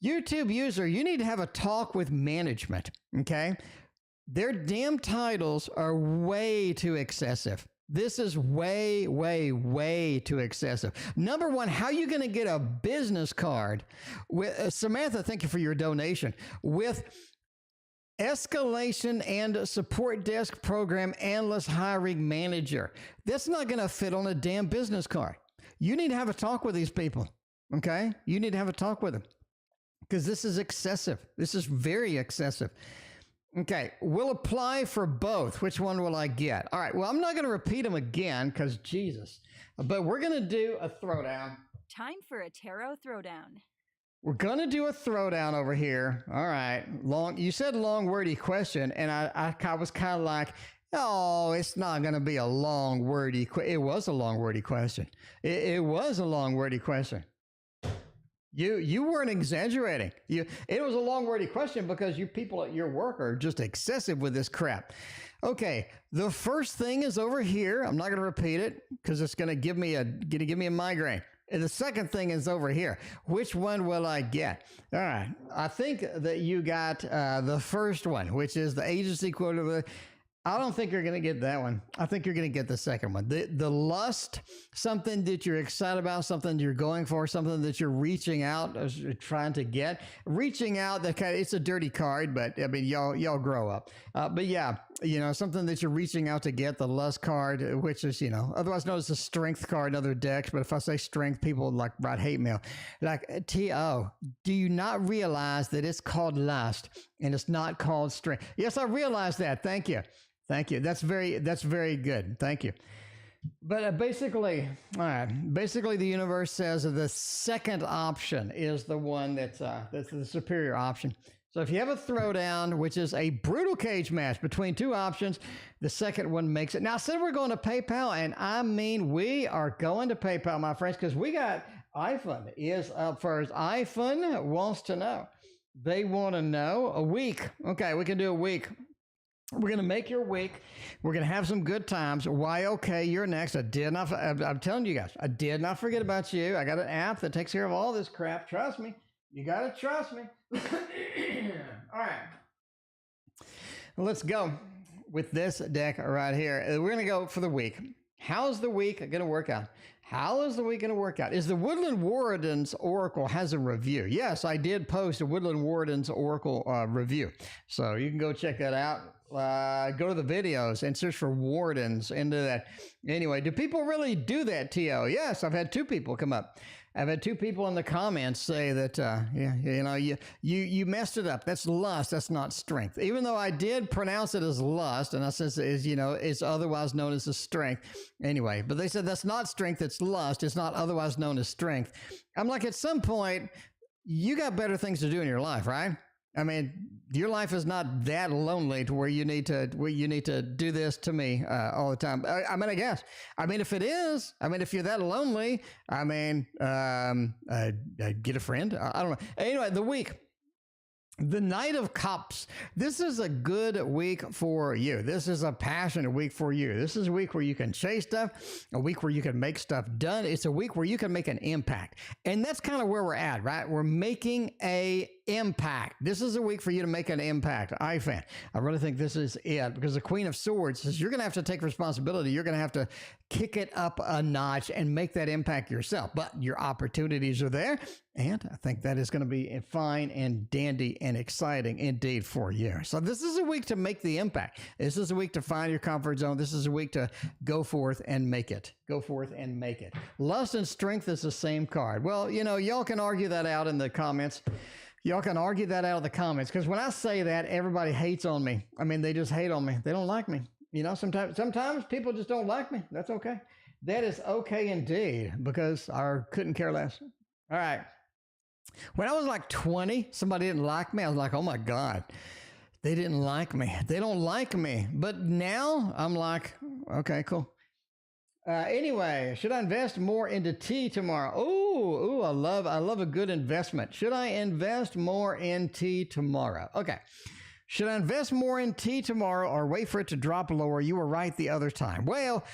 YouTube user, you need to have a talk with management, okay? Their damn titles are way too excessive. This is way, way, way too excessive. Number one, how are you going to get a business card with Samantha? Thank you for your donation. With Escalation and Support Desk Program Analyst Hiring Manager. That's not going to fit on a damn business card. You need to have a talk with these people, okay? You need to have a talk with them because this is excessive. This is very excessive. Okay, we'll apply for both. Which one will I get? All right, well, I'm not going to repeat them again because Jesus, but we're going to do a throwdown. Time for a tarot throwdown. We're going to do a throwdown over here. All right, you said long, wordy question, and I was kind of like, oh, it's not going to be a long, wordy question. It was a long, wordy question. It was a long, wordy question. You weren't exaggerating. It was a long, wordy question because you people at your work are just excessive with this crap. Okay, the first thing is over here. I'm not going to repeat it because it's going to give me a migraine. And the second thing is over here. Which one will I get? All right, I think that you got the first one, which is the agency quota. I don't think you're going to get that one. I think you're going to get the second one. The lust, something that you're excited about, something you're going for, something that you're reaching out, trying to get. Reaching out, it's a dirty card, but I mean, y'all grow up. But yeah, something that you're reaching out to get, the lust card, which is, otherwise known as the strength card in other decks. But if I say strength, people like write hate mail. Like, T.O., do you not realize that it's called lust and it's not called strength? Yes, I realize that. Thank you. Thank you. That's very good. Thank you. But basically, all right. Basically, the universe says that the second option is the one that's the superior option. So if you have a throwdown, which is a brutal cage match between two options, the second one makes it. Now, I said we're going to PayPal, and I mean we are going to PayPal, my friends, because we got iFAN is up first. iFAN wants to know. They want to know a week. Okay, we can do a week. We're going to make your week. We're going to have some good times. Why? Okay, you're next. I'm telling you guys, I did not forget about you. I got an app that takes care of all this crap. Trust me. You got to trust me. All right. Let's go with this deck right here. We're going to go for the week. How's the week going to work out? How is the week going to work out? Is the Woodland Warden's Oracle has a review? Yes, I did post a Woodland Warden's Oracle review. So you can go check that out. Go to the videos and search for Wardens into that. Anyway, do people really do that, T.O.? Yes, I've had two people come up. I've had two people in the comments say that, you messed it up. That's lust. That's not strength. Even though I did pronounce it as lust, and I said, it's otherwise known as a strength. Anyway, but they said that's not strength. It's lust. It's not otherwise known as strength. I'm like, at some point, you got better things to do in your life, right? I mean, your life is not that lonely to where you need to do this to me all the time. I mean, I guess. I mean, if it is, if you're that lonely, get a friend. I don't know. Anyway, the week. The Knight of Cups. This is a good week for you. This is a passionate week for you. This is a week where you can chase stuff, a week where you can make stuff done. It's a week where you can make an impact. And that's kind of where we're at, right? We're making a impact. This is a week for you to make an impact. iFAN. I really think this is it because the Queen of Swords says you're going to have to take responsibility. You're going to have to kick it up a notch and make that impact yourself. But your opportunities are there. And I think that is going to be fine and dandy and exciting indeed for you. So this is a week to make the impact. This is a week to find your comfort zone. This is a week to go forth and make it. Go forth and make it. Lust and strength is the same card. Well, y'all can argue that out in the comments. Y'all can argue that out of the comments because when I say that, everybody hates on me. I mean, they just hate on me. They don't like me. Sometimes people just don't like me. That's okay. That is okay indeed because I couldn't care less. All right. When I was like 20, somebody didn't like me. I was like, oh my God, they didn't like me. They don't like me. But now I'm like, okay, cool. Anyway, should I invest more into tea tomorrow? Ooh, I love a good investment. Should I invest more in tea tomorrow? Okay. Should I invest more in tea tomorrow or wait for it to drop lower? You were right the other time. Well,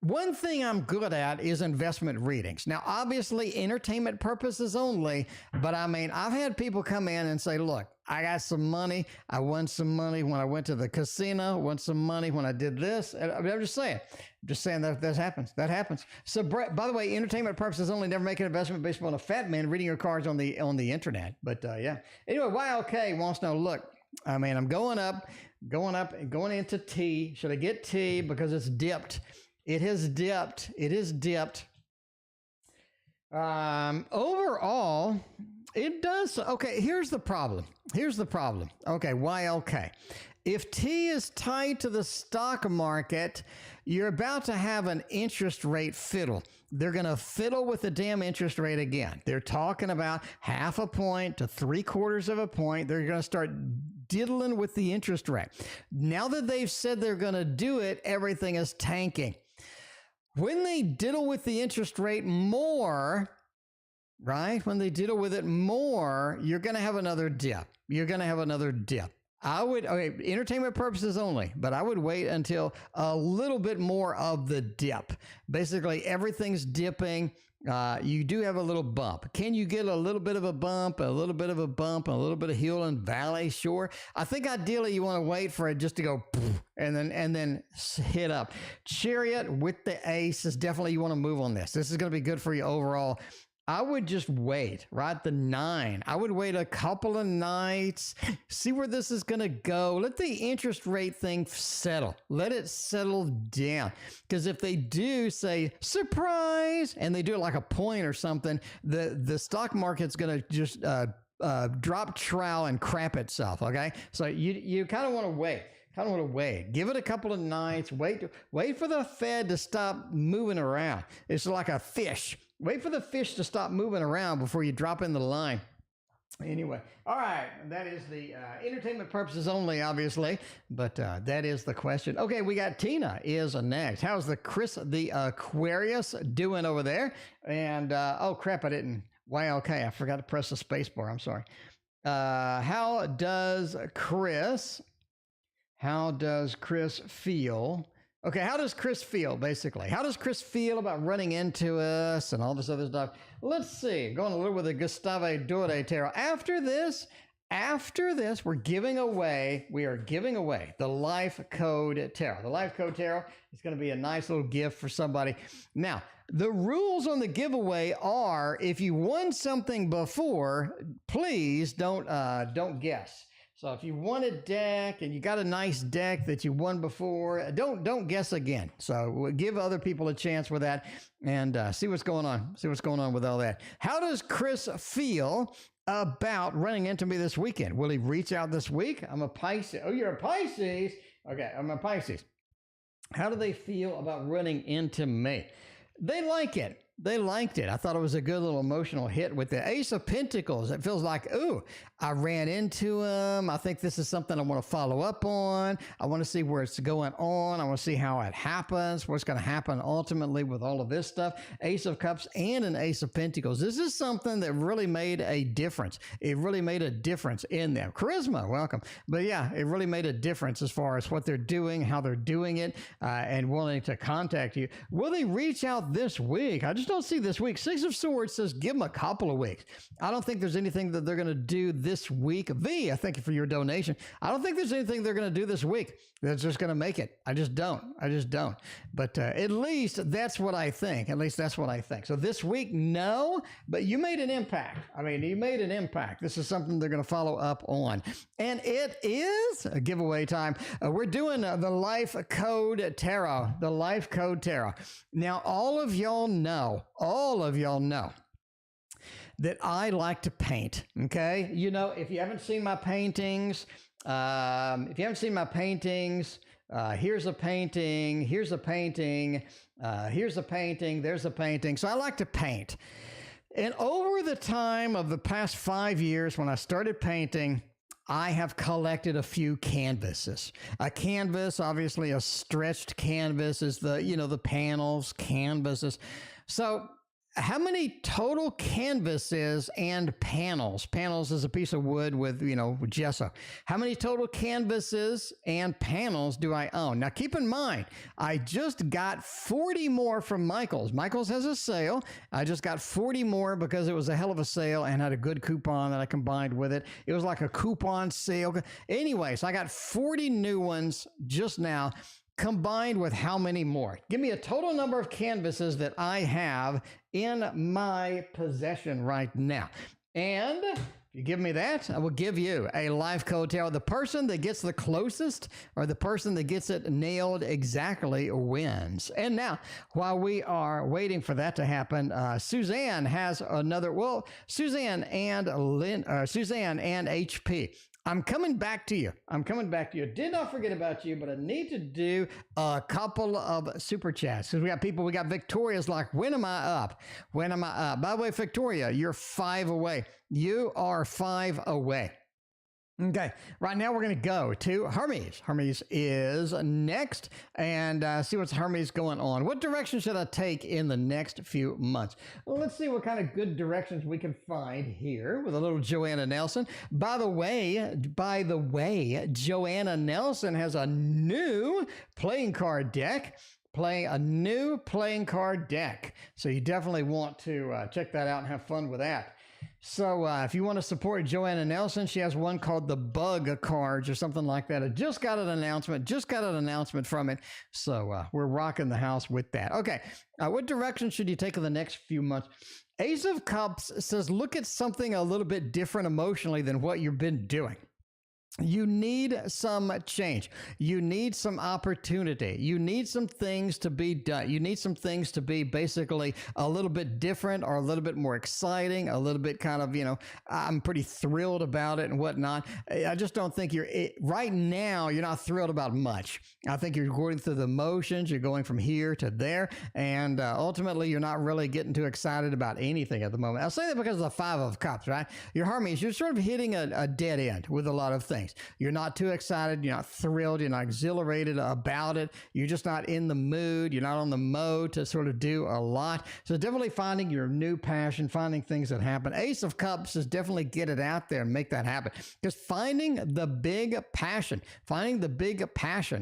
one thing I'm good at is investment readings. Now, obviously, entertainment purposes only, but I mean, I've had people come in and say, look, I got some money. I won some money when I went to the casino, won some money when I did this. I'm just saying that happens. That happens. So, by the way, entertainment purposes only, never make an investment based on a fat man reading your cards on the internet. But yeah. Anyway, YLK wants to know, look, I mean, I'm going up, going into tea. Should I get tea because it's dipped? It has dipped. It is dipped. Overall, it does. Okay, here's the problem. Okay, YLK. If T is tied to the stock market, you're about to have an interest rate fiddle. They're going to fiddle with the damn interest rate again. They're talking about 0.5 point to 3/4 of a point. They're going to start diddling with the interest rate. Now that they've said they're going to do it, everything is tanking. When they diddle with the interest rate more, right? When they diddle with it more, you're going to have another dip. I would, okay, entertainment purposes only, but I would wait until a little bit more of the dip. Basically, everything's dipping. You do have a little bump. Can you get a little bit of a bump, a little bit of hill and valley? Sure. I think ideally you want to wait for it just to go and then hit up. Chariot with the ace is definitely, you want to move on this. This is going to be good for you overall. I would just wait, right? The 9. I would wait a couple of nights, see where this is going to go. Let the interest rate thing settle. Let it settle down. Because if they do say, surprise, and they do it like a point or something, the stock market's going to just drop trowel and crap itself, okay? So you kind of want to wait. Give it a couple of nights. Wait for the Fed to stop moving around. It's like a fish. Wait for the fish to stop moving around before you drop in the line. Anyway, all right, that is the entertainment purposes only, obviously, but that is the question. Okay, we got Tina is next. How's the Aquarius doing over there? And oh crap, I didn't. YLK, I forgot to press the space bar. I'm sorry. How does Chris feel? Okay, how does Chris feel, basically? How does Chris feel about running into us and all this other stuff? Let's see. Going a little with the Gustave Doré Tarot. After this, we are giving away the Life Code Tarot. The Life Code Tarot is going to be a nice little gift for somebody. Now, the rules on the giveaway are, if you won something before, please don't guess. So if you won a deck and you got a nice deck that you won before, don't guess again. So we'll give other people a chance with that and see what's going on. See what's going on with all that. How does Chris feel about running into me this weekend? Will he reach out this week? I'm a Pisces. Oh, you're a Pisces? Okay, I'm a Pisces. How do they feel about running into me? They like it. They liked it. I thought it was a good little emotional hit with the Ace of Pentacles. It feels like, ooh, I ran into him. I think this is something I want to follow up on. I want to see where it's going on. I want to see how it happens, what's going to happen ultimately with all of this stuff. Ace of Cups and an Ace of Pentacles. This is something that really made a difference. It really made a difference in them. Charisma, welcome. But yeah, it really made a difference as far as what they're doing, how they're doing it, and wanting to contact you. Will they reach out this week? I just don't see this week. Six of Swords says give them a couple of weeks. I don't think there's anything that they're going to do this week. V, I thank you for your donation. I don't think there's anything they're going to do this week that's just going to make it. I just don't. But at least that's what I think. So this week, no, but you made an impact. You made an impact. This is something they're going to follow up on. And it is a giveaway time. We're doing the Life Code Tarot. The Life Code Tarot. Now, all of y'all know that I like to paint, okay? You know, if you haven't seen my paintings, here's a painting, here's a painting, here's a painting, there's a painting. So I like to paint. And over the time of the past 5 years when I started painting, I have collected a few canvases. A canvas, obviously a stretched canvas is the panels, canvases. So how many total canvases and panels? Panels is a piece of wood with, gesso. How many total canvases and panels do I own? Now, keep in mind, I just got 40 more from Michaels. Michaels has a sale. I just got 40 more because it was a hell of a sale and had a good coupon that I combined with it. It was like a coupon sale. Anyway, so I got 40 new ones just now, combined with how many more? Give me a total number of canvases that I have in my possession right now. And if you give me that, I will give you a life code tarot. The person that gets the closest or the person that gets it nailed exactly wins. And now, while we are waiting for that to happen, Suzanne has another, Suzanne and HP. I'm coming back to you. Did not forget about you, but I need to do a couple of super chats. Because we got Victoria's like, when am I up? By the way, Victoria, you're 5 away. You are 5 away. Okay, right now we're going to go to H3rmes. H3rmes is next, and see what's H3rmes going on. What direction should I take in the next few months? Well, let's see what kind of good directions we can find here with a little Joanna Nelson. By the way, Joanna Nelson has a new playing card deck. A new playing card deck. So you definitely want to check that out and have fun with that. So if you want to support Joanna Nelson, she has one called the Bug Cards or something like that. I just got an announcement from it. So we're rocking the house with that. Okay, what direction should you take in the next few months? Ace of Cups says, look at something a little bit different emotionally than what you've been doing. You need some change. You need some opportunity. You need some things to be done. You need some things to be basically a little bit different or a little bit more exciting, a little bit kind of, I'm pretty thrilled about it and whatnot. I just don't think right now, you're not thrilled about much. I think you're going through the motions. You're going from here to there. And ultimately, you're not really getting too excited about anything at the moment. I'll say that because of the 5 of Cups, right? Your H3rmes, you're sort of hitting a dead end with a lot of things. You're not too excited. You're not thrilled. You're not exhilarated about it. You're just not in the mood. You're not on the mode to sort of do a lot. So definitely finding your new passion, finding things that happen. Ace of Cups is definitely get it out there and make that happen. Because finding the big passion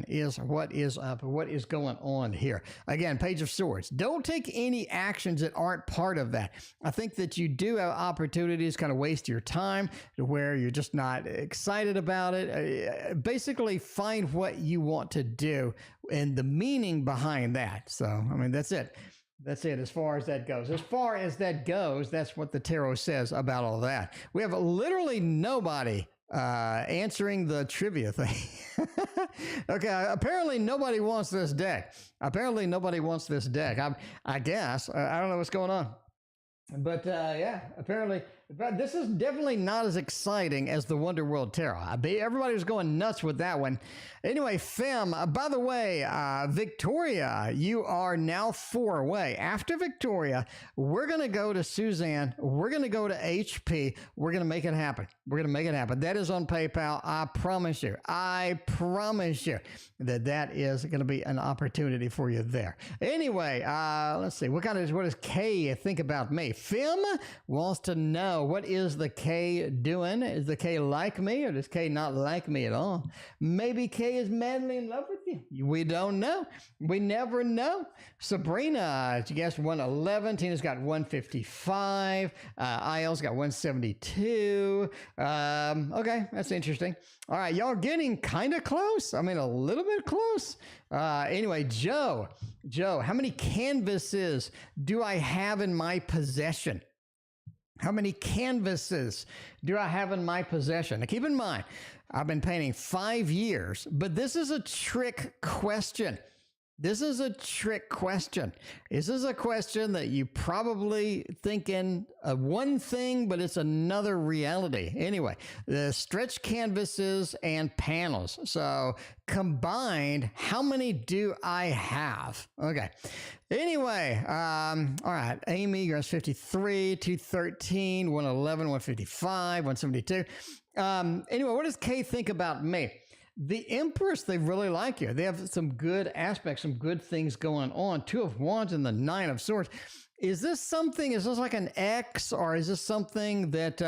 is what is up, what is going on here. Again, Page of Swords. Don't take any actions that aren't part of that. I think that you do have opportunities, kind of waste your time to where you're just not excited about it. Basically find what you want to do and the meaning behind that. So, that's it. As far as that goes. That's what the tarot says about all that. We have literally nobody answering the trivia thing. Okay, apparently nobody wants this deck. I guess. I don't know what's going on. But apparently, but this is definitely not as exciting as the Wonder World Tarot. Everybody was going nuts with that one. Anyway, Femme, by the way, Victoria, you are now 4 away. After Victoria, we're going to go to Suzanne. We're going to go to HP. We're going to make it happen. That is on PayPal. I promise you that is going to be an opportunity for you there. Anyway, let's see. What does Kay think about me? Femme wants to know, what is the K doing? Is the K like me, or does K not like me at all? Maybe K is madly in love with you. We don't know. We never know. Sabrina, she guessed 111. Tina's got 155. IL's got 172. Okay, that's interesting. All right, y'all getting kind of close. A little bit close. Anyway, Joe, how many canvases do I have in my possession? How many canvases do I have in my possession? Now, keep in mind, I've been painting 5 years, but this is a trick question. This is a trick question. This is a question that you probably thinking of one thing, but it's another reality. Anyway, the stretch canvases and panels. So combined, how many do I have? Okay. Anyway, all right. Amy, you're 53, 213, 111, 155, 172. Anyway, what does Kay think about me? The Empress, they really like you. They have some good aspects, some good things going on. Two of Wands and the Nine of Swords. Is this like an X, or is this something that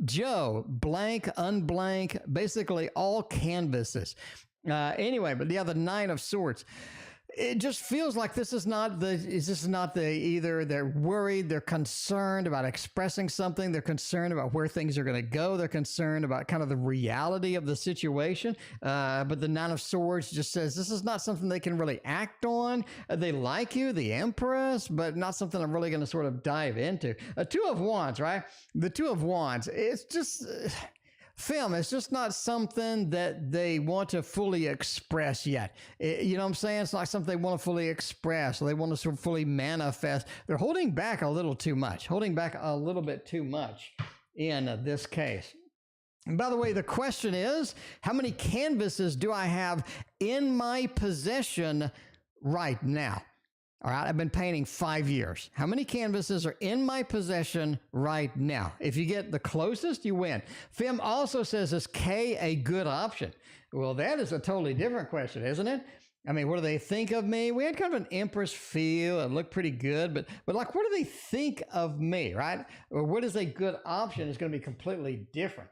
Joe, blank, unblank, basically all canvases? Anyway, but yeah, the Nine of Swords. It just feels like this is not either they're worried, they're concerned about expressing something, they're concerned about where things are going to go, they're concerned about kind of the reality of the situation. But the Nine of Swords just says this is not something they can really act on. They like you, the Empress, but not something I'm really going to sort of dive into. Two of Wands, right? The Two of Wands, it's just... Femme, it's just not something that they want to fully express yet. You know what I'm saying? It's not something they want to fully express, or they want to sort of fully manifest. They're holding back a little too much, holding back a little bit too much in this case. And by the way, the question is, how many canvases do I have in my possession right now? All right, I've been painting 5 years. How many canvases are in my possession right now? If you get the closest, you win. Femme also says, is K a good option? Well, that is a totally different question, isn't it? I mean, what do they think of me? We had kind of an Empress feel. It looked pretty good, but like, what do they think of me, right? Or what is a good option is going to be completely different.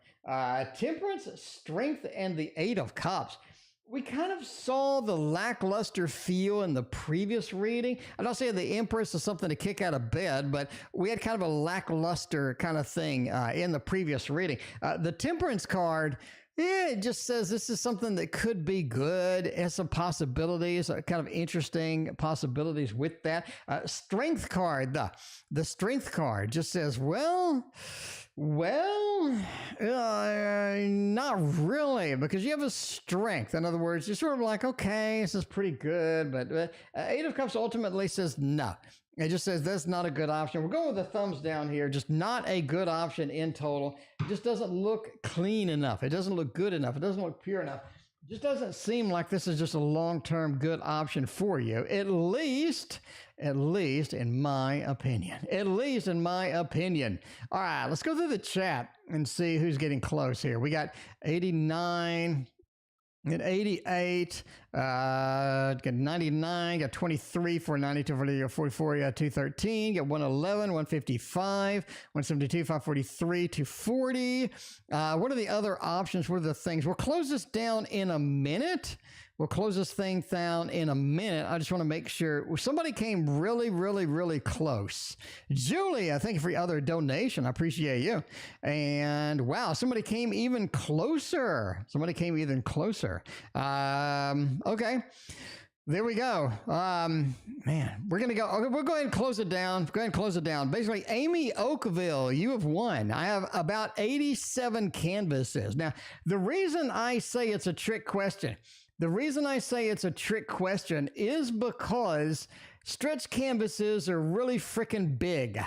Temperance, Strength, and the Eight of Cups. We kind of saw the lackluster feel in the previous reading. I don't say the Empress is something to kick out of bed, but we had kind of a lackluster kind of thing in the previous reading. The Temperance card, it just says this is something that could be good. It has some possibilities, kind of interesting possibilities with that. Strength card, the Strength card just says, not really, because you have a strength. In other words, you're sort of like, okay, this is pretty good, but Eight of Cups ultimately says no. It just says that's not a good option. We're going with the thumbs down here. Just not a good option in total. It just doesn't look clean enough. It doesn't look good enough. It doesn't look pure enough. It just doesn't seem like this is just a long-term good option for you, at least in my opinion. At least in my opinion. All right, let's go through the chat and see who's getting close here. We got 89 and 88, got 99, got 23, 492, 44, got 213, got 111, 155, 172, 543, 240. What are the other options? What are the things? We'll close this down in a minute. We'll close this thing down in a minute. I just want to make sure somebody came really, really, really close. Juuuliiie, thank you for your other donation. I appreciate you. And wow, somebody came even closer. Okay. There we go. Man, we're going to go. Okay, we'll go ahead and close it down. Basically, Amy Oakville, you have won. I have about 87 canvases. Now, the reason I say it's a trick question is because stretch canvases are really freaking big.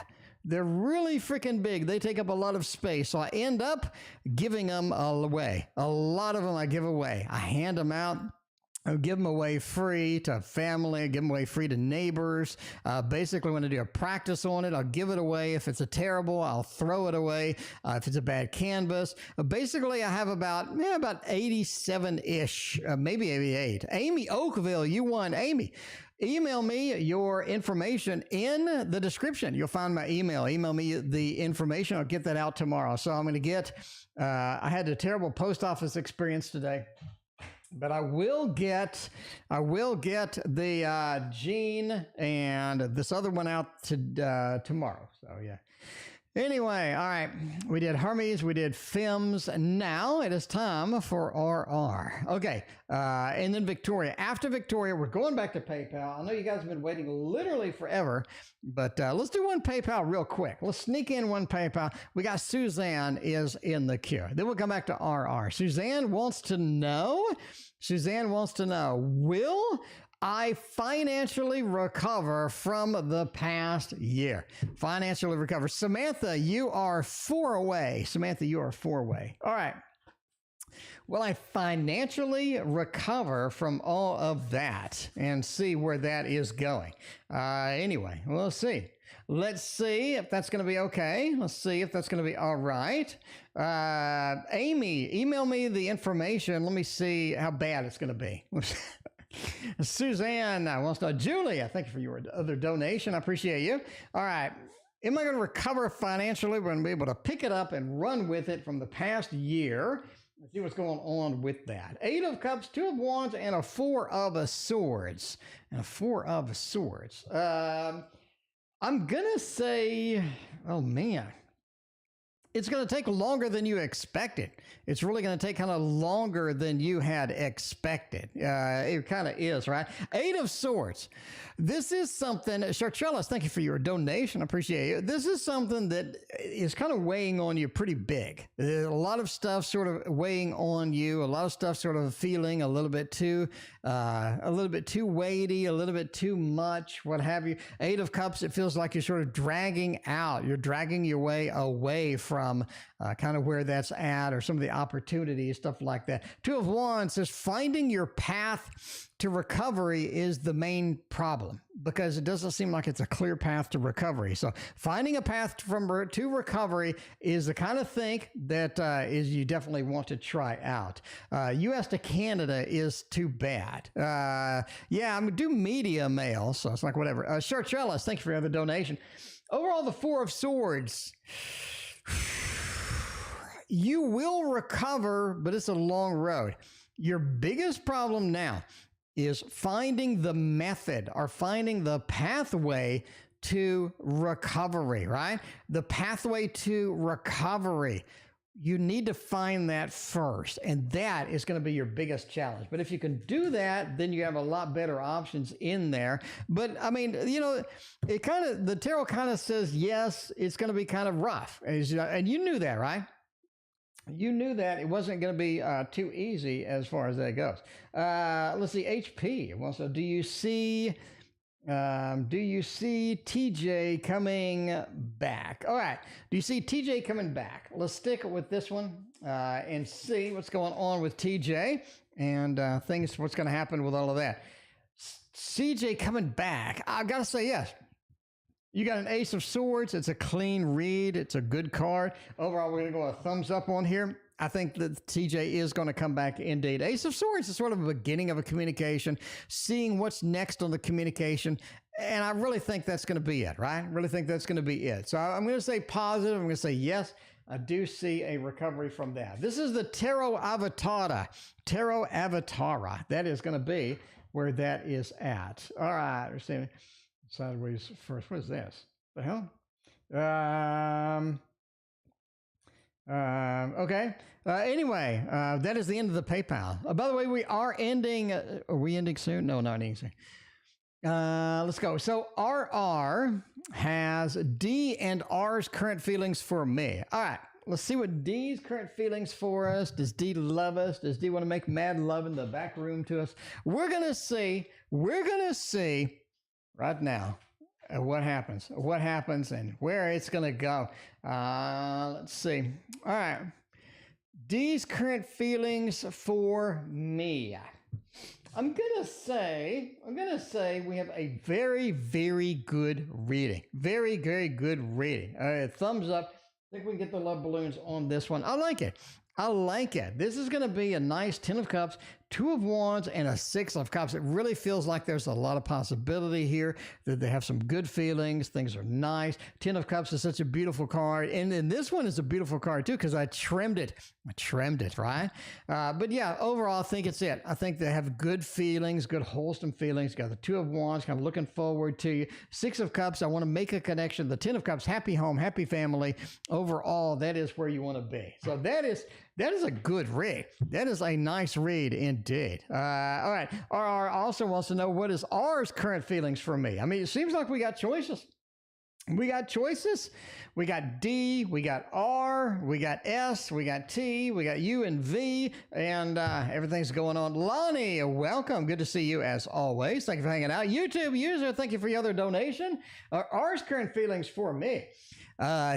They're really freaking big. They take up a lot of space. So I end up giving them away. A lot of them I give away. I hand them out. I'll give them away free to family, give them away free to neighbors. Basically, when I do a practice on it, I'll give it away. If it's a terrible, I'll throw it away. If it's a bad canvas. Basically, I have about 87-ish, maybe 88. Amy Oakville, you won. Amy, email me your information in the description. You'll find my email. Email me the information. I'll get that out tomorrow. So I'm going to get, I had a terrible post office experience today. But I will get the Jean and this other one out to tomorrow. So yeah. Anyway, all right. We did H3rmes, we did Femmes. Now it is time for RR. Okay, and then Victoria. After Victoria, we're going back to PayPal. I know you guys have been waiting literally forever, but let's do one PayPal real quick. Let's sneak in one PayPal. We got Suzanne is in the queue. Then we'll come back to RR. Suzanne wants to know, Willl, I financially recover from the past year. Financially recover. Samantha, you are 4 away. Samantha, you are 4 away. All right. Will I financially recover from all of that and see where that is going? Anyway, we'll see. Let's see if that's going to be okay. Let's see if that's going to be all right. Amy, email me the information. Let me see how bad it's going to be. Suzanne wants to know. Juuuliiie, thank you for your other donation. I appreciate you. All right. Am I going to recover financially? We're going to be able to pick it up and run with it from the past year. Let's see what's going on with that. 8 of Cups, 2 of Wands, and a 4 of Swords. And a 4 of Swords. I'm going to say, oh man, it's going to take longer than you expected. It's really going to take kind of longer than you had expected. It kind of is, right? 8 of Swords. This is something, Shartrellis, thank you for your donation. I appreciate it. This is something that is kind of weighing on you pretty big. There's a lot of stuff sort of weighing on you, a lot of stuff sort of feeling a little bit too weighty, a little bit too much, what have you. 8 of Cups, it feels like you're sort of dragging out. You're dragging your way away from kind of where that's at or some of the opportunities, stuff like that. 2 of Wands says finding your path to recovery is the main problem because it doesn't seem like it's a clear path to recovery. So finding a path to recovery is the kind of thing that is you definitely want to try out. U.S. to Canada is too bad. Yeah, I'm going to do media mail, so it's like whatever. Shartrellis, thank you for the donation. Overall, the 4 of Swords. You will recover, but it's a long road. Your biggest problem now is finding the method or finding the pathway to recovery, right? The pathway to recovery. You need to find that first, and that is going to be your biggest challenge. But if you can do that, then you have a lot better options in there. But I mean, you know, it kind of, the tarot kind of says, yes, it's going to be kind of rough. And you knew that, right? You knew that it wasn't going to be too easy as far as that goes. Let's see, HP. Well, so do you see TJ coming back? All right. Do you see TJ coming back? Let's stick with this one and see what's going on with TJ and what's going to happen with all of that. CJ coming back. I got to say yes. You got an Ace of Swords. It's a clean read. It's a good card. Overall, we're going to go a thumbs up on here. I think that TJ is going to come back indeed. Ace of Swords is sort of a beginning of a communication, seeing what's next on the communication. And I really think that's going to be it, right? I really think that's going to be it. So I'm going to say positive. I'm going to say yes. I do see a recovery from that. This is the Tarot Avatara. Tarot Avatara. That is going to be where that is at. All right. We're seeing sideways first. What is this? The hell? Okay. Anyway, that is the end of the PayPal. By the way, we are ending. Are we ending soon? No, not ending soon. Let's go. So RR has D and R's current feelings for me. All right. Let's see what D's current feelings for us. Does D love us? Does D want to make mad love in the back room to us? We're going to see right now what happens and where it's going to go. Let's see. All right. D's current feelings for me. I'm going to say we have a very, very good reading. Very, very good reading. Thumbs up. I think we can get the love balloons on this one. I like it. This is going to be a nice 10 of Cups, 2 of Wands, and a 6 of Cups. It really feels like there's a lot of possibility here, that they have some good feelings. Things are nice. 10 of Cups is such a beautiful card. And then this one is a beautiful card, too, because I trimmed it, right? But yeah, overall, I think it's it. I think they have good feelings, good wholesome feelings. Got the 2 of Wands, kind of looking forward to you. 6 of Cups, I want to make a connection. The 10 of Cups, happy home, happy family. Overall, that is where you want to be. So that is a good read. That is a nice read indeed. All right. RR also wants to know, what is R's current feelings for me? I mean, it seems like we got choices. We got choices. We got D, we got R, we got S, we got T, we got U and V, and everything's going on. Lonnie, welcome. Good to see you as always. Thank you for hanging out. YouTube user, thank you for your other donation. R's current feelings for me.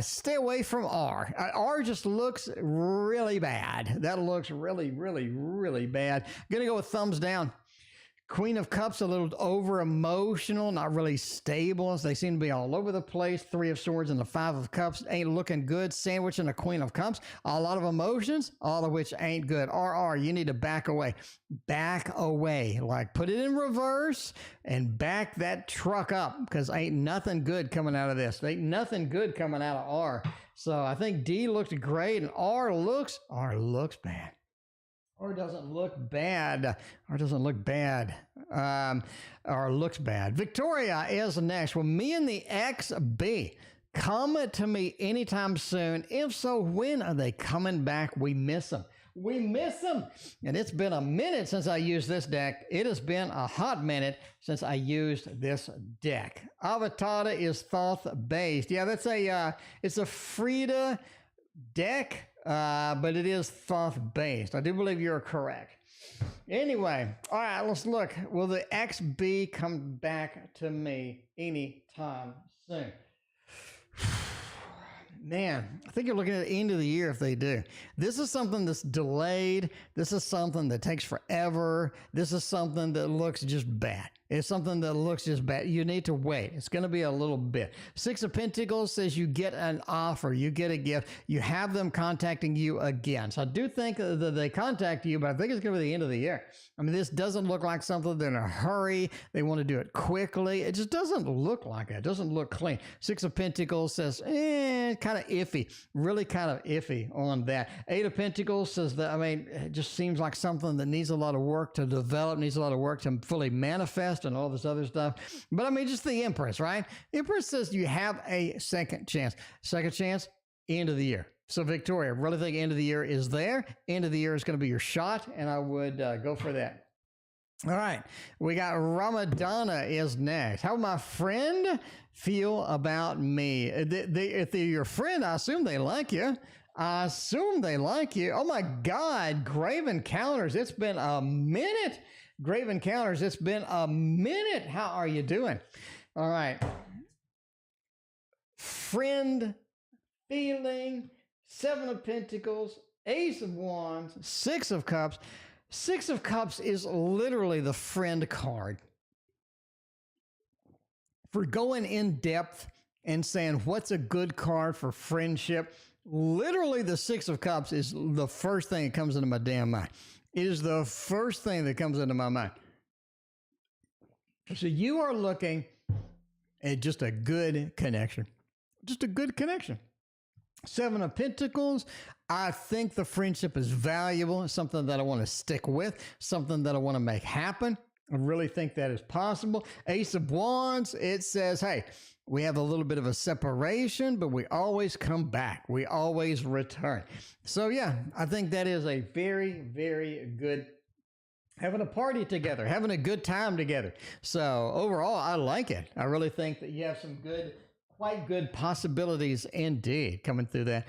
Stay away from R. R just looks really bad. That looks really, really, really bad. Gonna go with thumbs down. Queen of Cups, a little over emotional, not really stable. They seem to be all over the place. Three of Swords and the Five of Cups ain't looking good. Sandwich and the Queen of Cups, a lot of emotions, all of which ain't good. RR, you need to back away. Back away. Like put it in reverse and back that truck up because ain't nothing good coming out of this. Ain't nothing good coming out of R. So I think D looked great and R looks bad. Or doesn't look bad. Or doesn't look bad. Or looks bad. Victoria is next. Will me and the ex be? Comment to me anytime soon. If so, when are they coming back? We miss them. We miss them. And it's been a minute since I used this deck. It has been a hot minute since I used this deck. Avatada is Thoth based. Yeah, that's it's a Frida deck. But it is Thoth based. I do believe you're correct. Anyway, all right, let's look. Will the XB come back to me anytime soon? Man, I think you're looking at the end of the year if they do. This is something that's delayed. This is something that takes forever. This is something that looks just bad. It's something that looks just bad. You need to wait. It's going to be a little bit. Six of Pentacles says you get an offer. You get a gift. You have them contacting you again. So I do think that they contact you, but I think it's going to be the end of the year. I mean, this doesn't look like something they're in a hurry. They want to do it quickly. It just doesn't look like it. It doesn't look clean. Six of Pentacles says, kind of iffy. Really kind of iffy on that. Eight of Pentacles says that, I mean, it just seems like something that needs a lot of work to develop, needs a lot of work to fully manifest and all this other stuff. But I mean, just the Empress, right? Empress says you have a second chance. Second chance, end of the year. So Victoria, really think end of the year is there. End of the year is going to be your shot, and I would go for that. All right, we got Ramadana is next. How my friend feel about me? If they're your friend, I assume they like you. I assume they like you. Oh my God, Grave Encounters. It's been a minute. Grave Encounters, it's been a minute. How are you doing? All right. Friend, feeling, Seven of Pentacles, Ace of Wands, Six of Cups. Six of Cups is literally the friend card. For going in depth and saying what's a good card for friendship, literally the Six of Cups is the first thing that comes into my damn mind. It is the first thing that comes into my mind. So you are looking at just a good connection. Just a good connection. Seven of Pentacles. I think the friendship is valuable. It's something that I want to stick with. Something that I want to make happen. I really think that is possible. Ace of Wands. It says, hey, we have a little bit of a separation, but we always come back. We always return. So yeah, I think that is a very, very good, having a party together, having a good time together. So overall, I like it. I really think that you have some good, quite good possibilities indeed coming through that.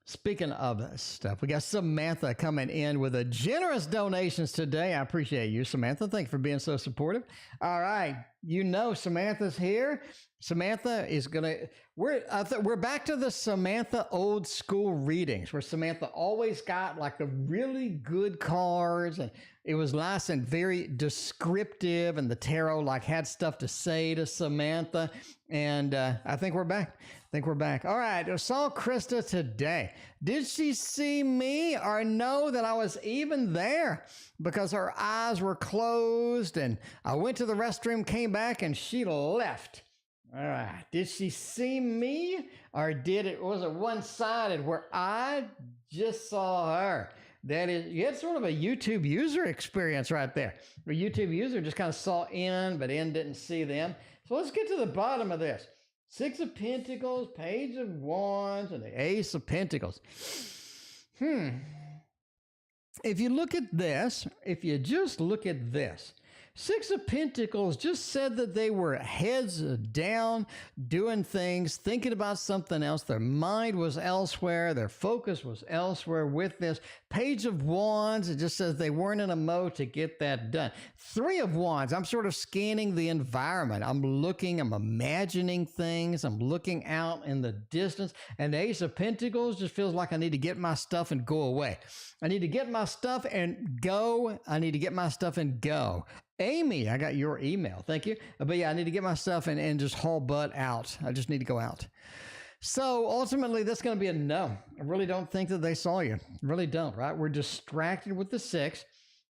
Speaking of stuff, we got Samantha coming in with a generous donations today. I appreciate you, Samantha. Thank you for being so supportive. All right. You know Samantha's here. Samantha is going to, we're back to the Samantha old school readings where Samantha always got like the really good cards and it was nice and very descriptive and the tarot like had stuff to say to Samantha. And I think we're back. All right. I saw Christa today. Did she see me or know that I was even there? Because her eyes were closed and I went to the restroom, came back, and she left. All right. Did she see me or was it one-sided where I just saw her? That is, you had sort of a YouTube user experience right there. The YouTube user just kind of saw N, but N didn't see them. So let's get to the bottom of this. Six of Pentacles, Page of Wands, and the Ace of Pentacles. If you look at this, if you just look at this, Six of Pentacles just said that they were heads down, doing things, thinking about something else. Their mind was elsewhere. Their focus was elsewhere with this. Page of Wands, it just says they weren't in a mode to get that done. Three of Wands, I'm sort of scanning the environment. I'm looking, I'm imagining things. I'm looking out in the distance. And the Ace of Pentacles just feels like I need to get my stuff and go away. I need to get my stuff and go. I need to get my stuff and go. Amy, I got your email. Thank you. But yeah, I need to get my stuff and just haul butt out. I just need to go out. So ultimately, that's going to be a no. I really don't think that they saw you. Really don't, right? We're distracted with the 6.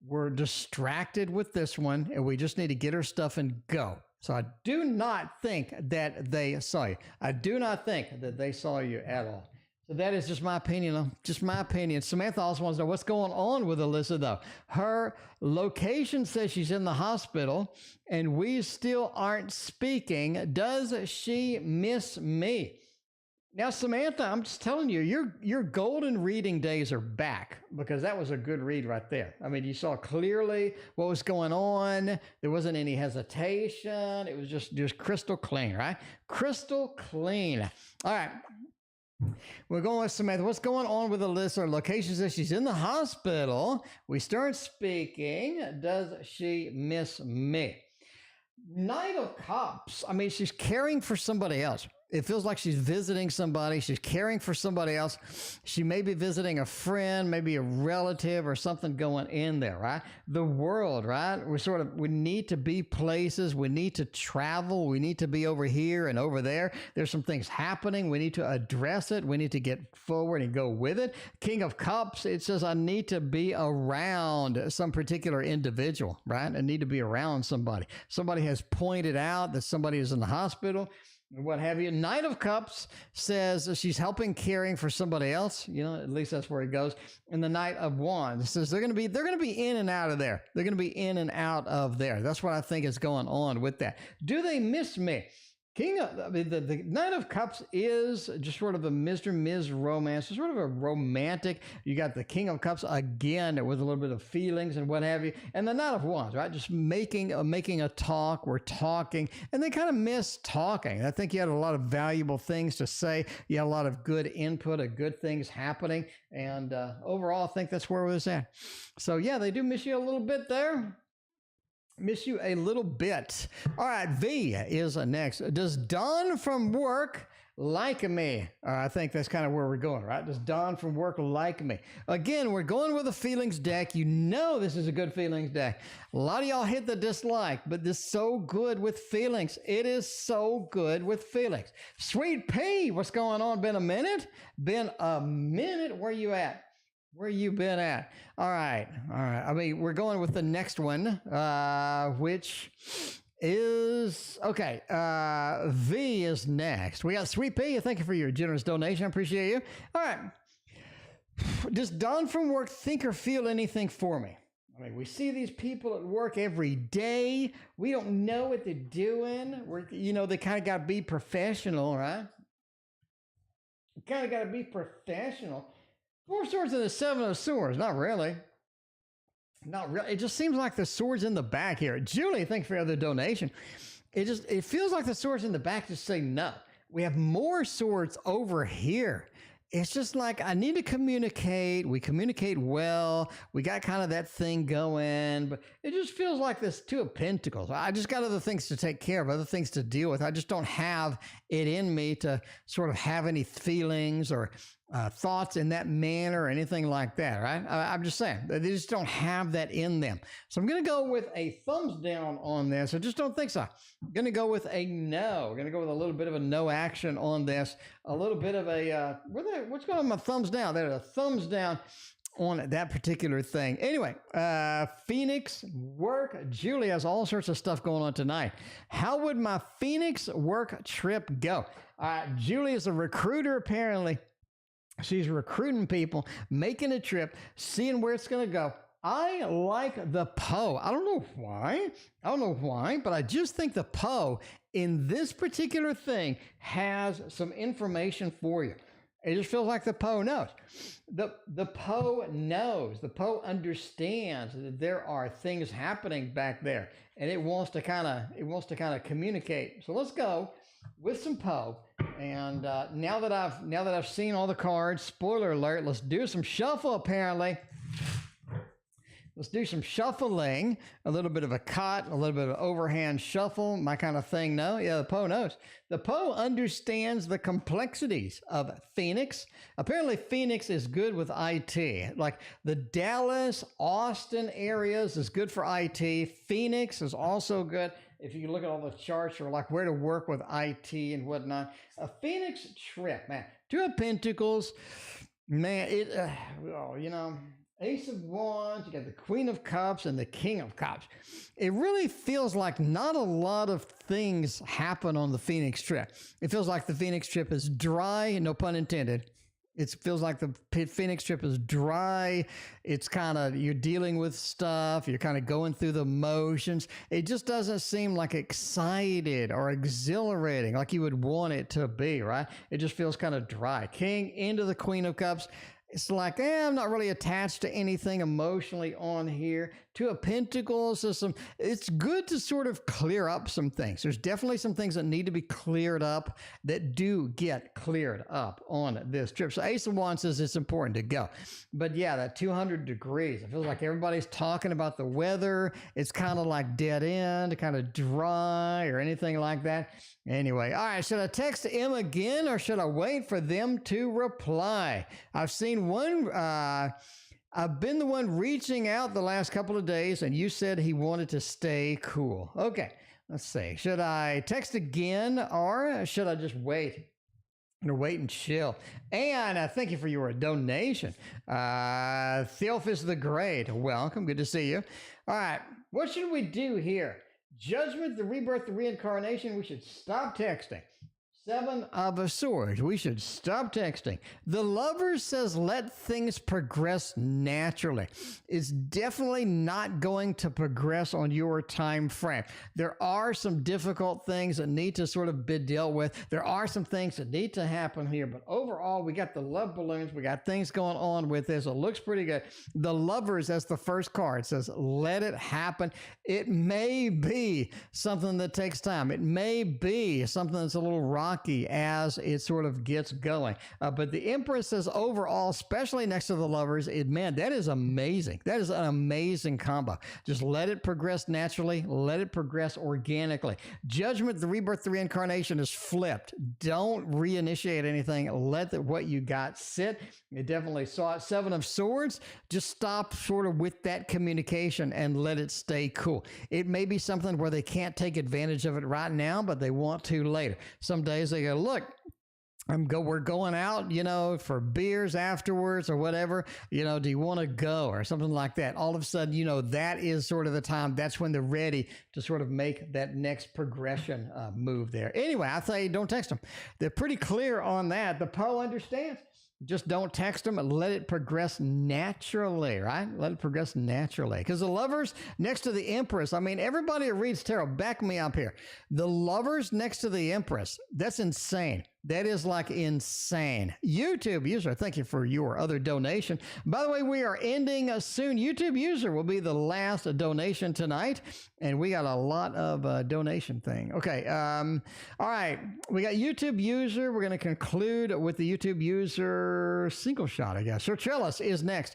We're distracted with this one, and we just need to get our stuff and go. So I do not think that they saw you. I do not think that they saw you at all. So that is just my opinion. Just my opinion. Samantha also wants to know what's going on with Alyssa, though. Her location says she's in the hospital, and we still aren't speaking. Does she miss me? Now, Samantha, I'm just telling you, your golden reading days are back, because that was a good read right there. I mean, you saw clearly what was going on. There wasn't any hesitation. It was just crystal clean, right? Crystal clean. All right. We're going with Samantha. What's going on with Alyssa? Her location says she's in the hospital. We start speaking. Does she miss me? Knight of Cups. I mean, she's caring for somebody else. It feels like she's visiting somebody. She's caring for somebody else. She may be visiting a friend, maybe a relative or something going in there, right? The world, right? We need to be places. We need to travel. We need to be over here and over there. There's some things happening. We need to address it. We need to get forward and go with it. King of Cups, it says I need to be around some particular individual, right? I need to be around somebody. Somebody has pointed out that somebody is in the hospital, what have you. Knight of Cups says she's helping caring for somebody else. You know, at least that's where it goes. And the Knight of Wands says they're going to be in and out of there. They're going to be in and out of there. That's what I think is going on with that. Do they miss me? The Knight of Cups is just sort of a Mr. Ms. romance, sort of a romantic. You got the King of Cups again with a little bit of feelings and what have you, and the Knight of Wands, right? Just making a talk. We're talking, and they kind of miss talking. I think you had a lot of valuable things to say. You had a lot of good input, of good things happening, and overall, I think that's where we're at. So yeah, they do miss you a little bit there. Miss you a little bit. All right, V is next. Does Dawn from work like me? I think that's kind of where we're going, right? Does Dawn from work like me? Again, we're going with a feelings deck. You know this is a good feelings deck. A lot of y'all hit the dislike, but this is so good with feelings. It is so good with feelings. Sweet P, what's going on? Been a minute? Been a minute? Where you at? Where you been at? All right. I mean, we're going with the next one, which is, okay, V is next. We got Sweet P. Thank you for your generous donation. I appreciate you. All right. Does Dawn from work think or feel anything for me? I mean, we see these people at work every day. We don't know what they're doing. They kind of got to be professional, right? Kind of got to be professional. 4 swords and the 7 of swords. Not really. Not really. It just seems like the sword's in the back here. Julie, thanks for your other donation. It feels like the sword's in the back to say no. We have more swords over here. It's just like, I need to communicate. We communicate well. We got kind of that thing going, but it just feels like this 2 of Pentacles. I just got other things to take care of, other things to deal with. I just don't have it in me to sort of have any feelings or thoughts in that manner or anything like that, right? I'm just saying, they just don't have that in them. So I'm going to go with a thumbs down on this. I just don't think so. I'm going to go with a no. We're going to go with a little bit of a no action on this. A little bit of a, what's going on with my thumbs down? There's a thumbs down on that particular thing. Anyway, Phoenix work. Julie has all sorts of stuff going on tonight. How would my Phoenix work trip go? Julie is a recruiter, apparently. She's recruiting people, making a trip, seeing where it's going to go. I like the Poe. I don't know why, but I just think the Poe in this particular thing has some information for you. It just feels like the Poe knows. The Poe knows. The Poe understands that there are things happening back there, and it wants to kind of communicate. So let's go with some Poe. And now that I've seen all the cards, spoiler alert, let's do some shuffle. Apparently, let's do some shuffling. A little bit of a cut, a little bit of overhand shuffle, my kind of thing. No, yeah, the Poe knows. The Poe understands the complexities of Phoenix. Apparently, Phoenix is good with IT. Like the Dallas, Austin areas is good for IT. Phoenix is also good. If you look at all the charts or like where to work with IT and whatnot, a Phoenix trip, man. Two of Pentacles, man. Ace of Wands, you got the Queen of Cups and the King of Cups. It really feels like not a lot of things happen on the Phoenix trip. It feels like the Phoenix trip is dry, no pun intended. It feels like the Phoenix trip is dry. It's kind of, you're dealing with stuff. You're kind of going through the motions. It just doesn't seem like excited or exhilarating like you would want it to be, right? It just feels kind of dry. King into the Queen of Cups. It's like, I'm not really attached to anything emotionally on here. Two of Pentacles, it's good to sort of clear up some things. There's definitely some things that need to be cleared up that do get cleared up on this trip. So Ace of Wands says it's important to go. But yeah, that 200 degrees, it feels like everybody's talking about the weather. It's kind of like dead end, kind of dry or anything like that. Anyway, all right, should I text him again or should I wait for them to reply? I've seen one, I've been the one reaching out the last couple of days and you said he wanted to stay cool. Okay, let's see. Should I text again or should I just wait? Wait and chill. And thank you for your donation. Theophis the Great, welcome. Good to see you. All right, what should we do here? Judgment, the rebirth, the reincarnation, we should stop texting. Seven of Swords, we should stop texting. The Lovers says let things progress naturally. It's definitely not going to progress on your time frame. There are some difficult things that need to sort of be dealt with. There are some things that need to happen here, but overall, we got the love balloons. We got things going on with this. It looks pretty good. The Lovers, as the first card, says let it happen. It may be something that takes time. It may be something that's a little rocky as it sort of gets going. But the Empress says overall, especially next to the Lovers, man, that is amazing. That is an amazing combo. Just let it progress naturally. Let it progress organically. Judgment, the rebirth, the reincarnation is flipped. Don't reinitiate anything. Let what you got sit. You definitely saw it. Seven of Swords, just stop sort of with that communication and let it stay cool. It may be something where they can't take advantage of it right now, but they want to later. Some days they go, look, we're going out, for beers afterwards or whatever, do you want to go or something like that? All of a sudden, that is sort of the time. That's when they're ready to sort of make that next progression move there. Anyway, I say don't text them. They're pretty clear on that. The Poe understands. Just don't text them and let it progress naturally, right? Let it progress naturally. Because the Lovers next to the Empress, everybody that reads tarot, back me up here. The Lovers next to the Empress, that's insane. That is like insane. YouTube user, thank you for your other donation. By the way, we are ending soon. YouTube user will be the last donation tonight. And we got a lot of donation thing. Okay. All right. We got YouTube user. We're going to conclude with the YouTube user single shot, I guess. Shartrellis is next.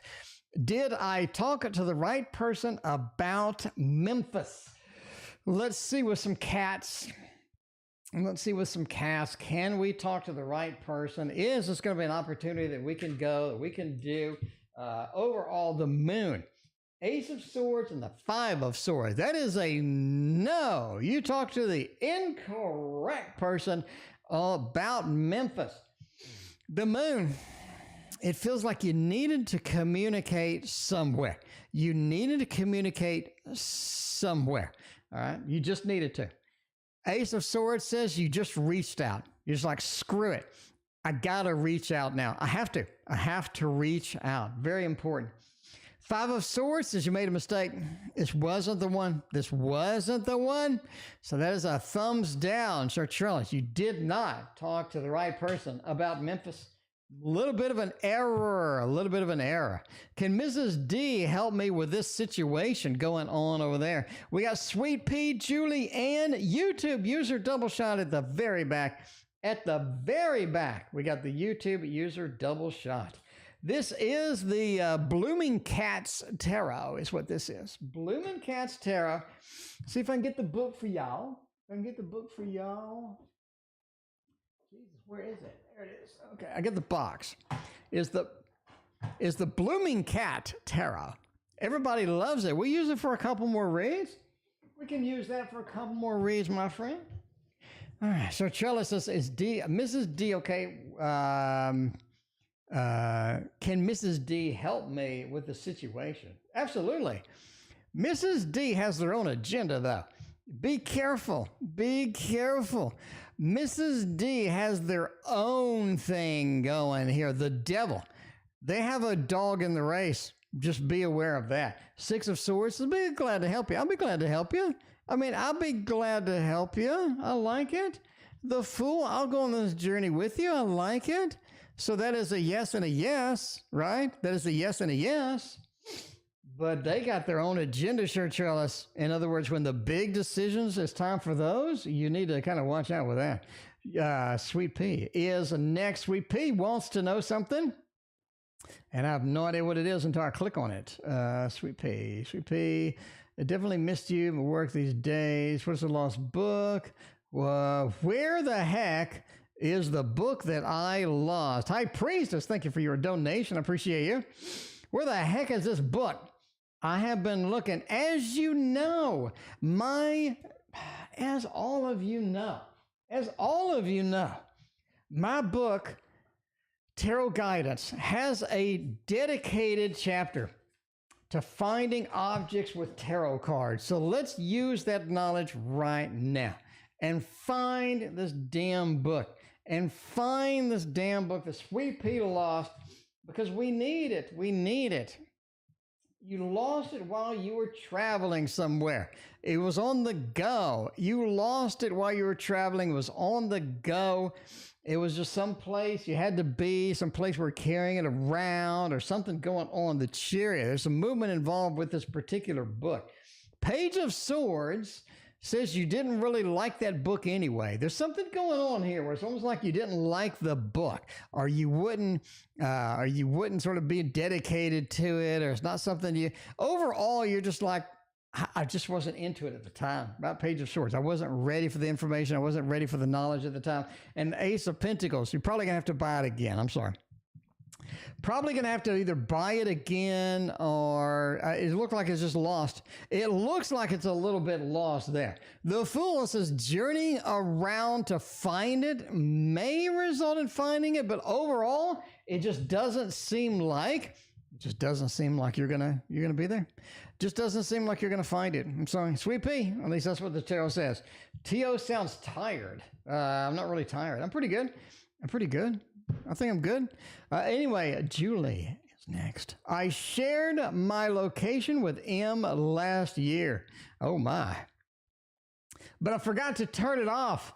Did I talk to the right person about Memphis? Let's see with some cats. Let's see with some cats. Can we talk to the right person? Is this going to be an opportunity that we can go, that we can do? Overall, the Moon, Ace of Swords, and the Five of Swords. That is a no. You talk to the incorrect person about Memphis. The Moon, it feels like you needed to communicate somewhere. You needed to communicate somewhere. All right? You just needed to. Ace of Swords says you just reached out. You're just like, screw it. I got to reach out now. I have to reach out. Very important. Five of Swords says you made a mistake. This wasn't the one. This wasn't the one. So that is a thumbs down, Shartrellis. You did not talk to the right person about Memphis. A little bit of an error, a little bit of an error. Can Mrs. D help me with this situation going on over there? We got Sweet P, Julie, and YouTube user double shot at the very back. At the very back, we got the YouTube user double shot. This is the Blooming Cats Tarot is what this is. Blooming Cats Tarot. See if I can get the book for y'all. If I can get the book for y'all. Jesus, where is it? There it is. Okay, I get the box. Is the Blooming Cat Tarot. Everybody loves it. We use it for a couple more reads. We can use that for a couple more reads, my friend. All right, so Shartrellis is D, Mrs. D, okay. Can Mrs. D help me with the situation? Absolutely. Mrs. D has their own agenda, though. Be careful. Be careful. Mrs. D has their own thing going here. The devil. They have a dog in the race. Just be aware of that. Six of Swords. I'll be glad to help you. I'll be glad to help you. I'll be glad to help you. I like it. The Fool. I'll go on this journey with you. I like it. So that is a yes and a yes, right? That is a yes and a yes. But they got their own agenda, Shartrellis. In other words, when the big decisions, it's time for those, you need to kind of watch out with that. Sweet P is next. Sweet P wants to know something. And I have no idea what it is until I click on it. Sweet P. Sweet P. I definitely missed you at work these days. What's the lost book? Where the heck is the book that I lost? Hi, Priestess. Thank you for your donation. I appreciate you. Where the heck is this book? I have been looking. As you know, as all of you know, my book, Tarot Guidance, has a dedicated chapter to finding objects with tarot cards. So let's use that knowledge right now and find this damn book. And find this damn book that Sweet Pea lost, because we need it. We need it. You lost it while you were traveling somewhere. It was on the go. You lost it while you were traveling. It was on the go. It was just some place you had to be, some place where carrying it around or something going on. The chariot. There's some movement involved with this particular book. Page of Swords says you didn't really like that book anyway. There's something going on here where it's almost like you didn't like the book, or you wouldn't sort of be dedicated to it, or it's not something you. Overall, you're just like, I just wasn't into it at the time. About Page of Swords, I wasn't ready for the information. I wasn't ready for the knowledge at the time. And Ace of Pentacles, you're probably gonna have to buy it again. I'm sorry. Probably going to have to either buy it again, or it looked like it's just lost. It looks like it's a little bit lost there. The Fool says journeying around to find it may result in finding it, but overall, it just doesn't seem like you're gonna be there. Just doesn't seem like you're gonna find it. I'm sorry. Sweet P, at least that's what the tarot says. T.O. sounds tired. I'm not really tired. I'm pretty good. I think I'm good. Anyway, Julie is next. I shared my location with M last year. Oh my. But I forgot to turn it off.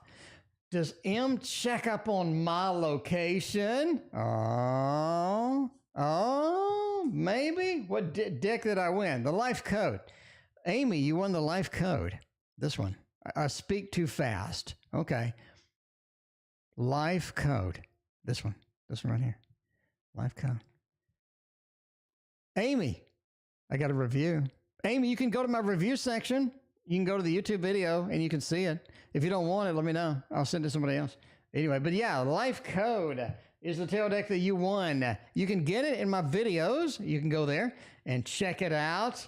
Does M check up on my location? Oh, maybe. What deck did I win? The life code. Amy, you won the life code. This one. I speak too fast. Okay. Life code. This one right here. Life code. Amy, I got a review. Amy, you can go to my review section. You can go to the YouTube video and you can see it. If you don't want it, let me know. I'll send it to somebody else. Anyway, but yeah, life code is the tarot deck that you won. You can get it in my videos. You can go there and check it out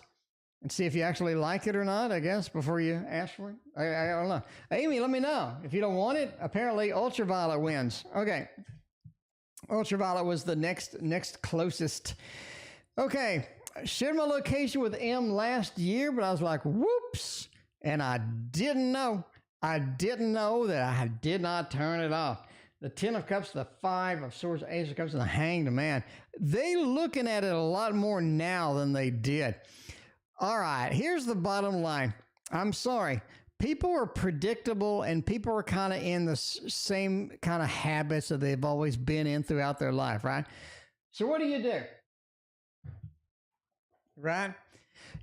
and see if you actually like it or not, I guess, before you ask for it. I don't know. Amy, let me know. If you don't want it, apparently Ultraviolet wins. Okay. Ultraviolet was the next closest. Okay, shared my location with M last year, but I was like, whoops, and I didn't know that I did not turn it off. The 10 of Cups, the 5 of Swords, Ace of Cups, and the Hanged Man. They looking at it a lot more now than they did. All right, here's the bottom line. I'm sorry. people are predictable and people are kind of in the same kind of habits that they've always been in throughout their life, right? So what do? Right?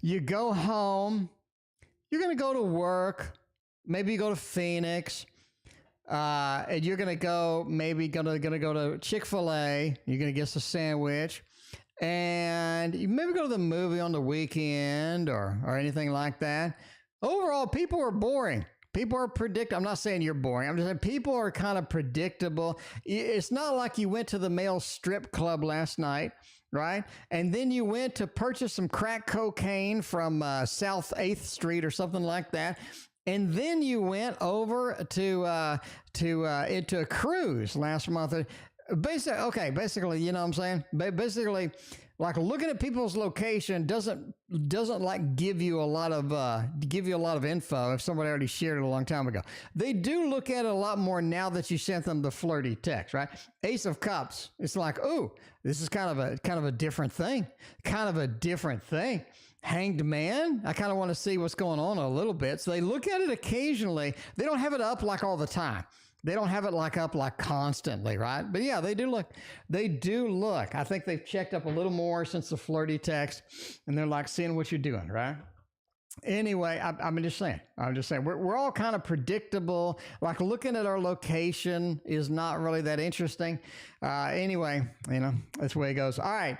You go home, you're going to go to work, maybe you go to Phoenix, and you're going to go, maybe going to go to Chick-fil-A, you're going to get a sandwich, and you maybe go to the movie on the weekend or anything like that. Overall, people are boring. People are predictable. I'm not saying you're boring. I'm just saying people are kind of predictable. It's not like you went to the male strip club last night, right? And then you went to purchase some crack cocaine from South 8th Street or something like that. And then you went over to into a cruise last month. Basically, you know what I'm saying? Basically, like looking at people's location doesn't like give you a lot of info if somebody already shared it a long time ago. They do look at it a lot more now that you sent them the flirty text, right? Ace of Cups. It's like, ooh, this is kind of a different thing. Hanged Man. I kind of want to see what's going on a little bit. So they look at it occasionally. They don't have it up like all the time. They don't have it up like constantly, right? But yeah, they do look. I think they've checked up a little more since the flirty text, and they're like seeing what you're doing, right? Anyway, I'm just saying. We're all kind of predictable. Like looking at our location is not really that interesting. Anyway, you know, that's the way it goes. All right.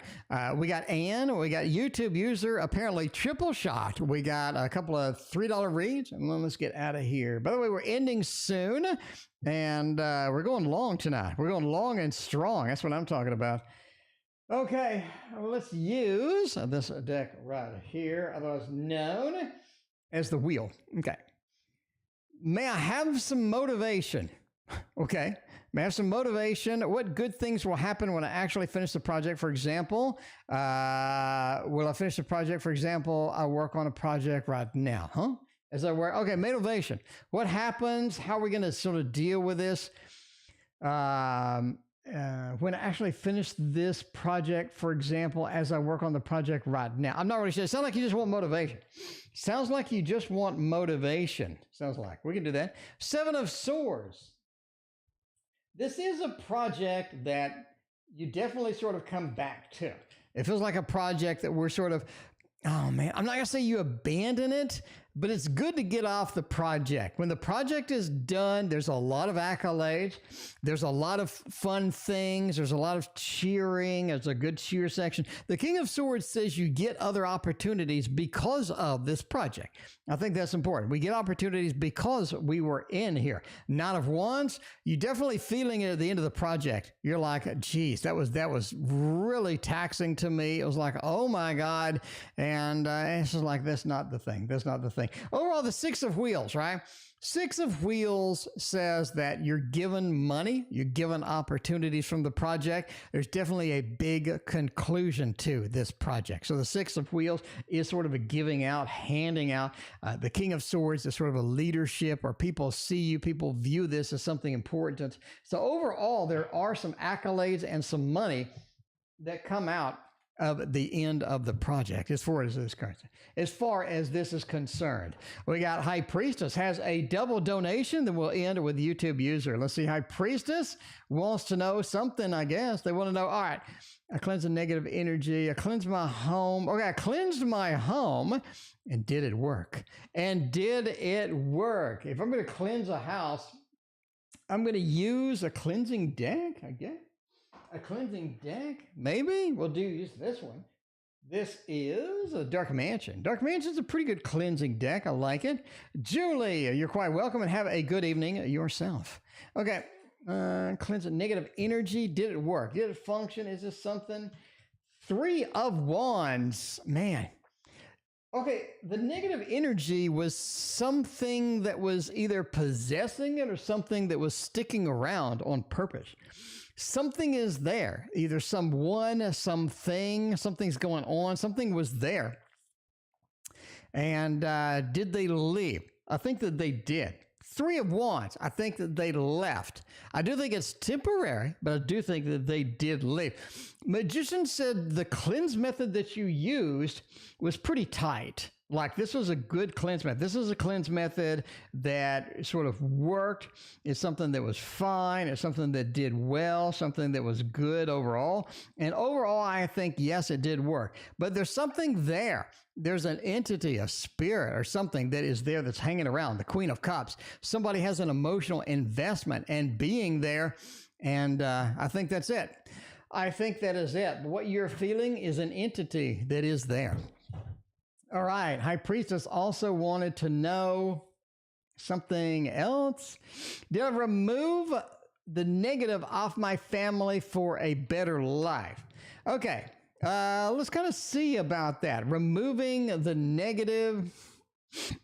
We got Ann. We got YouTube user, apparently triple shot. We got a couple of $3 reads. And then let's get out of here. By the way, we're ending soon. And we're going long tonight. We're going long and strong. That's what I'm talking about. Okay, well, let's use this deck right here, otherwise known as the wheel. Okay. May I have some motivation? Okay. May I have some motivation? What good things will happen when I actually finish the project? For example, will I finish the project? For example, I work on a project right now, huh? As I work. Okay, motivation. What happens? How are we going to sort of deal with this? When I actually finish this project, for example, as I work on the project right now. I'm not really sure. It sounds like you just want motivation. Sounds like you just want motivation. Sounds like. We can do that. 7 of Swords. This is a project that you definitely sort of come back to. It feels like a project that we're sort of, oh man, I'm not going to say you abandon it, but it's good to get off the project. When the project is done, there's a lot of accolades. There's a lot of fun things. There's a lot of cheering. There's a good cheer section. The King of Swords says you get other opportunities because of this project. I think that's important. We get opportunities because we were in here. Knight of Wands, you definitely feeling it at the end of the project. You're like, geez, that was really taxing to me. It was like, oh my God. And it's just like, that's not the thing. That's not the thing. Overall, the 6 of Wheels, right? 6 of Wheels says that you're given money, you're given opportunities from the project. There's definitely a big conclusion to this project. So the 6 of Wheels is sort of a giving out, handing out. The King of Swords is sort of a leadership, or people see you, people view this as something important. So overall, there are some accolades and some money that come out of the end of the project as far as this is concerned. We got High Priestess has a double donation, then we'll end with YouTube user. Let's see. High Priestess wants to know something, I guess. They want to know, all right, I cleanse the negative energy. I cleanse my home. Okay, I cleansed my home. And did it work? And did it work? If I'm going to cleanse a house, I'm going to use a cleansing deck, I guess. A cleansing deck? Maybe? We'll use this one. This is a Dark Mansion. Dark Mansion's a pretty good cleansing deck. I like it. Juuuliiie, you're quite welcome and have a good evening yourself. Okay. Cleanse the negative energy. Did it work? Did it function? Is this something? 3 of Wands. Man. Okay, the negative energy was something that was either possessing it or something that was sticking around on purpose. Something is there, either someone, something, something's going on, something was there. And did they leave? I think that they did. 3 of Wands, I think that they left. I do think it's temporary, but I do think that they did leave. Magician said the cleanse method that you used was pretty tight. Like this was a good cleanse method. This is a cleanse method that sort of worked. It's something that was fine. It's something that did well, something that was good overall. And overall, I think, yes, it did work. But there's something there. There's an entity, a spirit or something that is there that's hanging around, the Queen of Cups. Somebody has an emotional investment and being there. And I think that's it. I think that is it. What you're feeling is an entity that is there. All right. High Priestess also wanted to know something else. Did I remove the negative off my family for a better life? Okay. Let's kind of see about that. Removing the negative,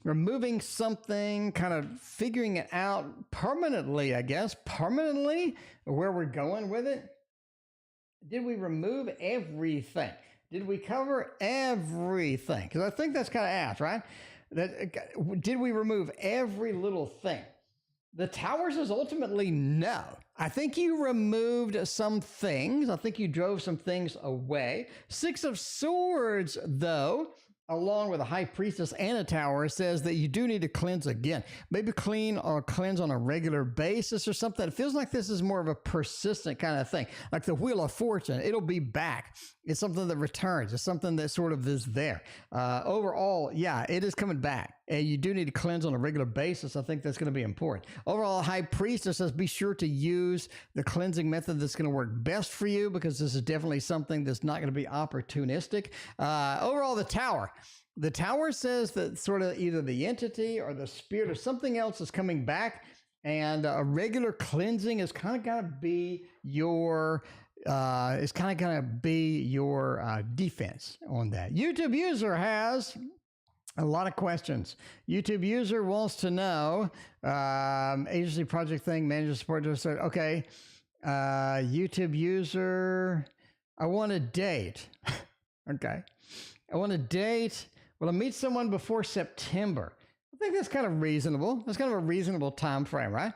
removing something, kind of figuring it out permanently, I guess. Permanently, where we're going with it. Did we remove everything? Did we cover everything? Because I think that's kind of asked, right? Did we remove every little thing? The Towers is ultimately no. I think you removed some things. I think you drove some things away. Six of Swords, though, along with a High Priestess and a Tower, says that you do need to cleanse again. Maybe clean or cleanse on a regular basis or something. It feels like this is more of a persistent kind of thing. Like the Wheel of Fortune, it'll be back. It's something that returns. It's something that sort of is there. Overall, yeah, it is coming back. And you do need to cleanse on a regular basis. I think that's going to be important. Overall, High Priestess says be sure to use the cleansing method that's going to work best for you, because this is definitely something that's not going to be opportunistic. Overall, the Tower. The Tower says that sort of either the entity or the spirit or something else is coming back, and a regular cleansing is kind of going to be your defense on that. YouTube user has a lot of questions. YouTube user wants to know, agency project thing, manager support. Okay. YouTube user, I want to date. Okay. I want to date. Will I meet someone before September? I think that's kind of reasonable. That's kind of a reasonable time frame, right?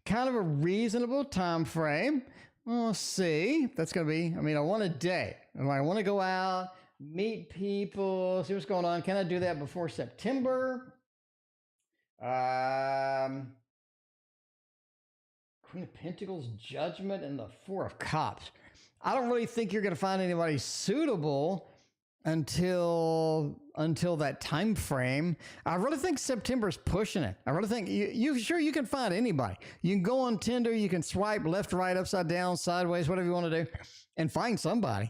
Kind of a reasonable time frame. We'll see. That's going to be, I want to date. I want to go out, meet people, see what's going on. Can I do that before September? Queen of Pentacles, Judgment, and the Four of Cups. I don't really think you're going to find anybody suitable until that time frame. I really think September's pushing it. I really think you can find anybody. You can go on Tinder, you can swipe left, right, upside down, sideways, whatever you want to do, and find somebody.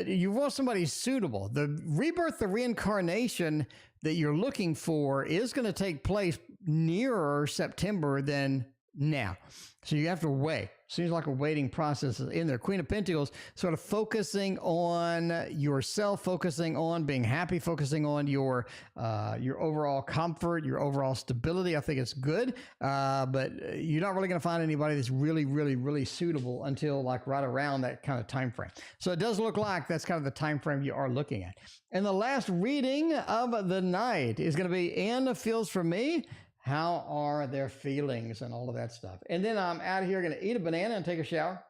You want somebody suitable. The rebirth, the reincarnation that you're looking for is going to take place nearer September than now. So you have to wait. Seems like a waiting process in there. Queen of Pentacles, sort of focusing on yourself, focusing on being happy, focusing on your overall comfort, your overall stability. I think it's good, but you're not really going to find anybody that's really, really, really suitable until like right around that kind of time frame. So it does look like that's kind of the time frame you are looking at. And the last reading of the night is going to be N feels for me. How are their feelings and all of that stuff. And then I'm out of here, going to eat a banana and take a shower.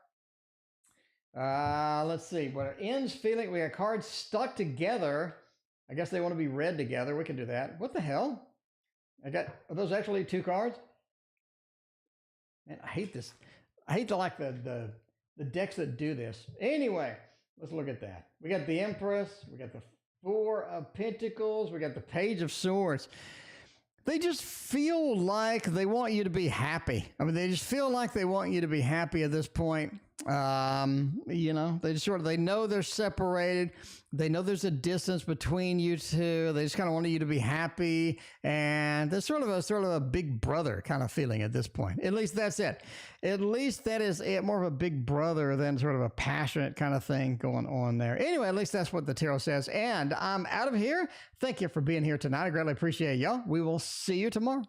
Let's see. What are N's feeling? We got cards stuck together. I guess they want to be read together. We can do that. What the hell? Are those actually two cards? Man, I hate this. I hate the decks that do this. Anyway, let's look at that. We got the Empress. We got the Four of Pentacles. We got the Page of Swords. They just feel like they want you to be happy. They just feel like they want you to be happy at this point. They know they're separated. They know there's a distance between you two. They just kind of want you to be happy. And there's sort of a big brother kind of feeling at this point. At least that's it. At least that is it. More of a big brother than sort of a passionate kind of thing going on there. Anyway, at least that's what the tarot says. And I'm out of here. Thank you for being here tonight. I greatly appreciate y'all. We will see you tomorrow.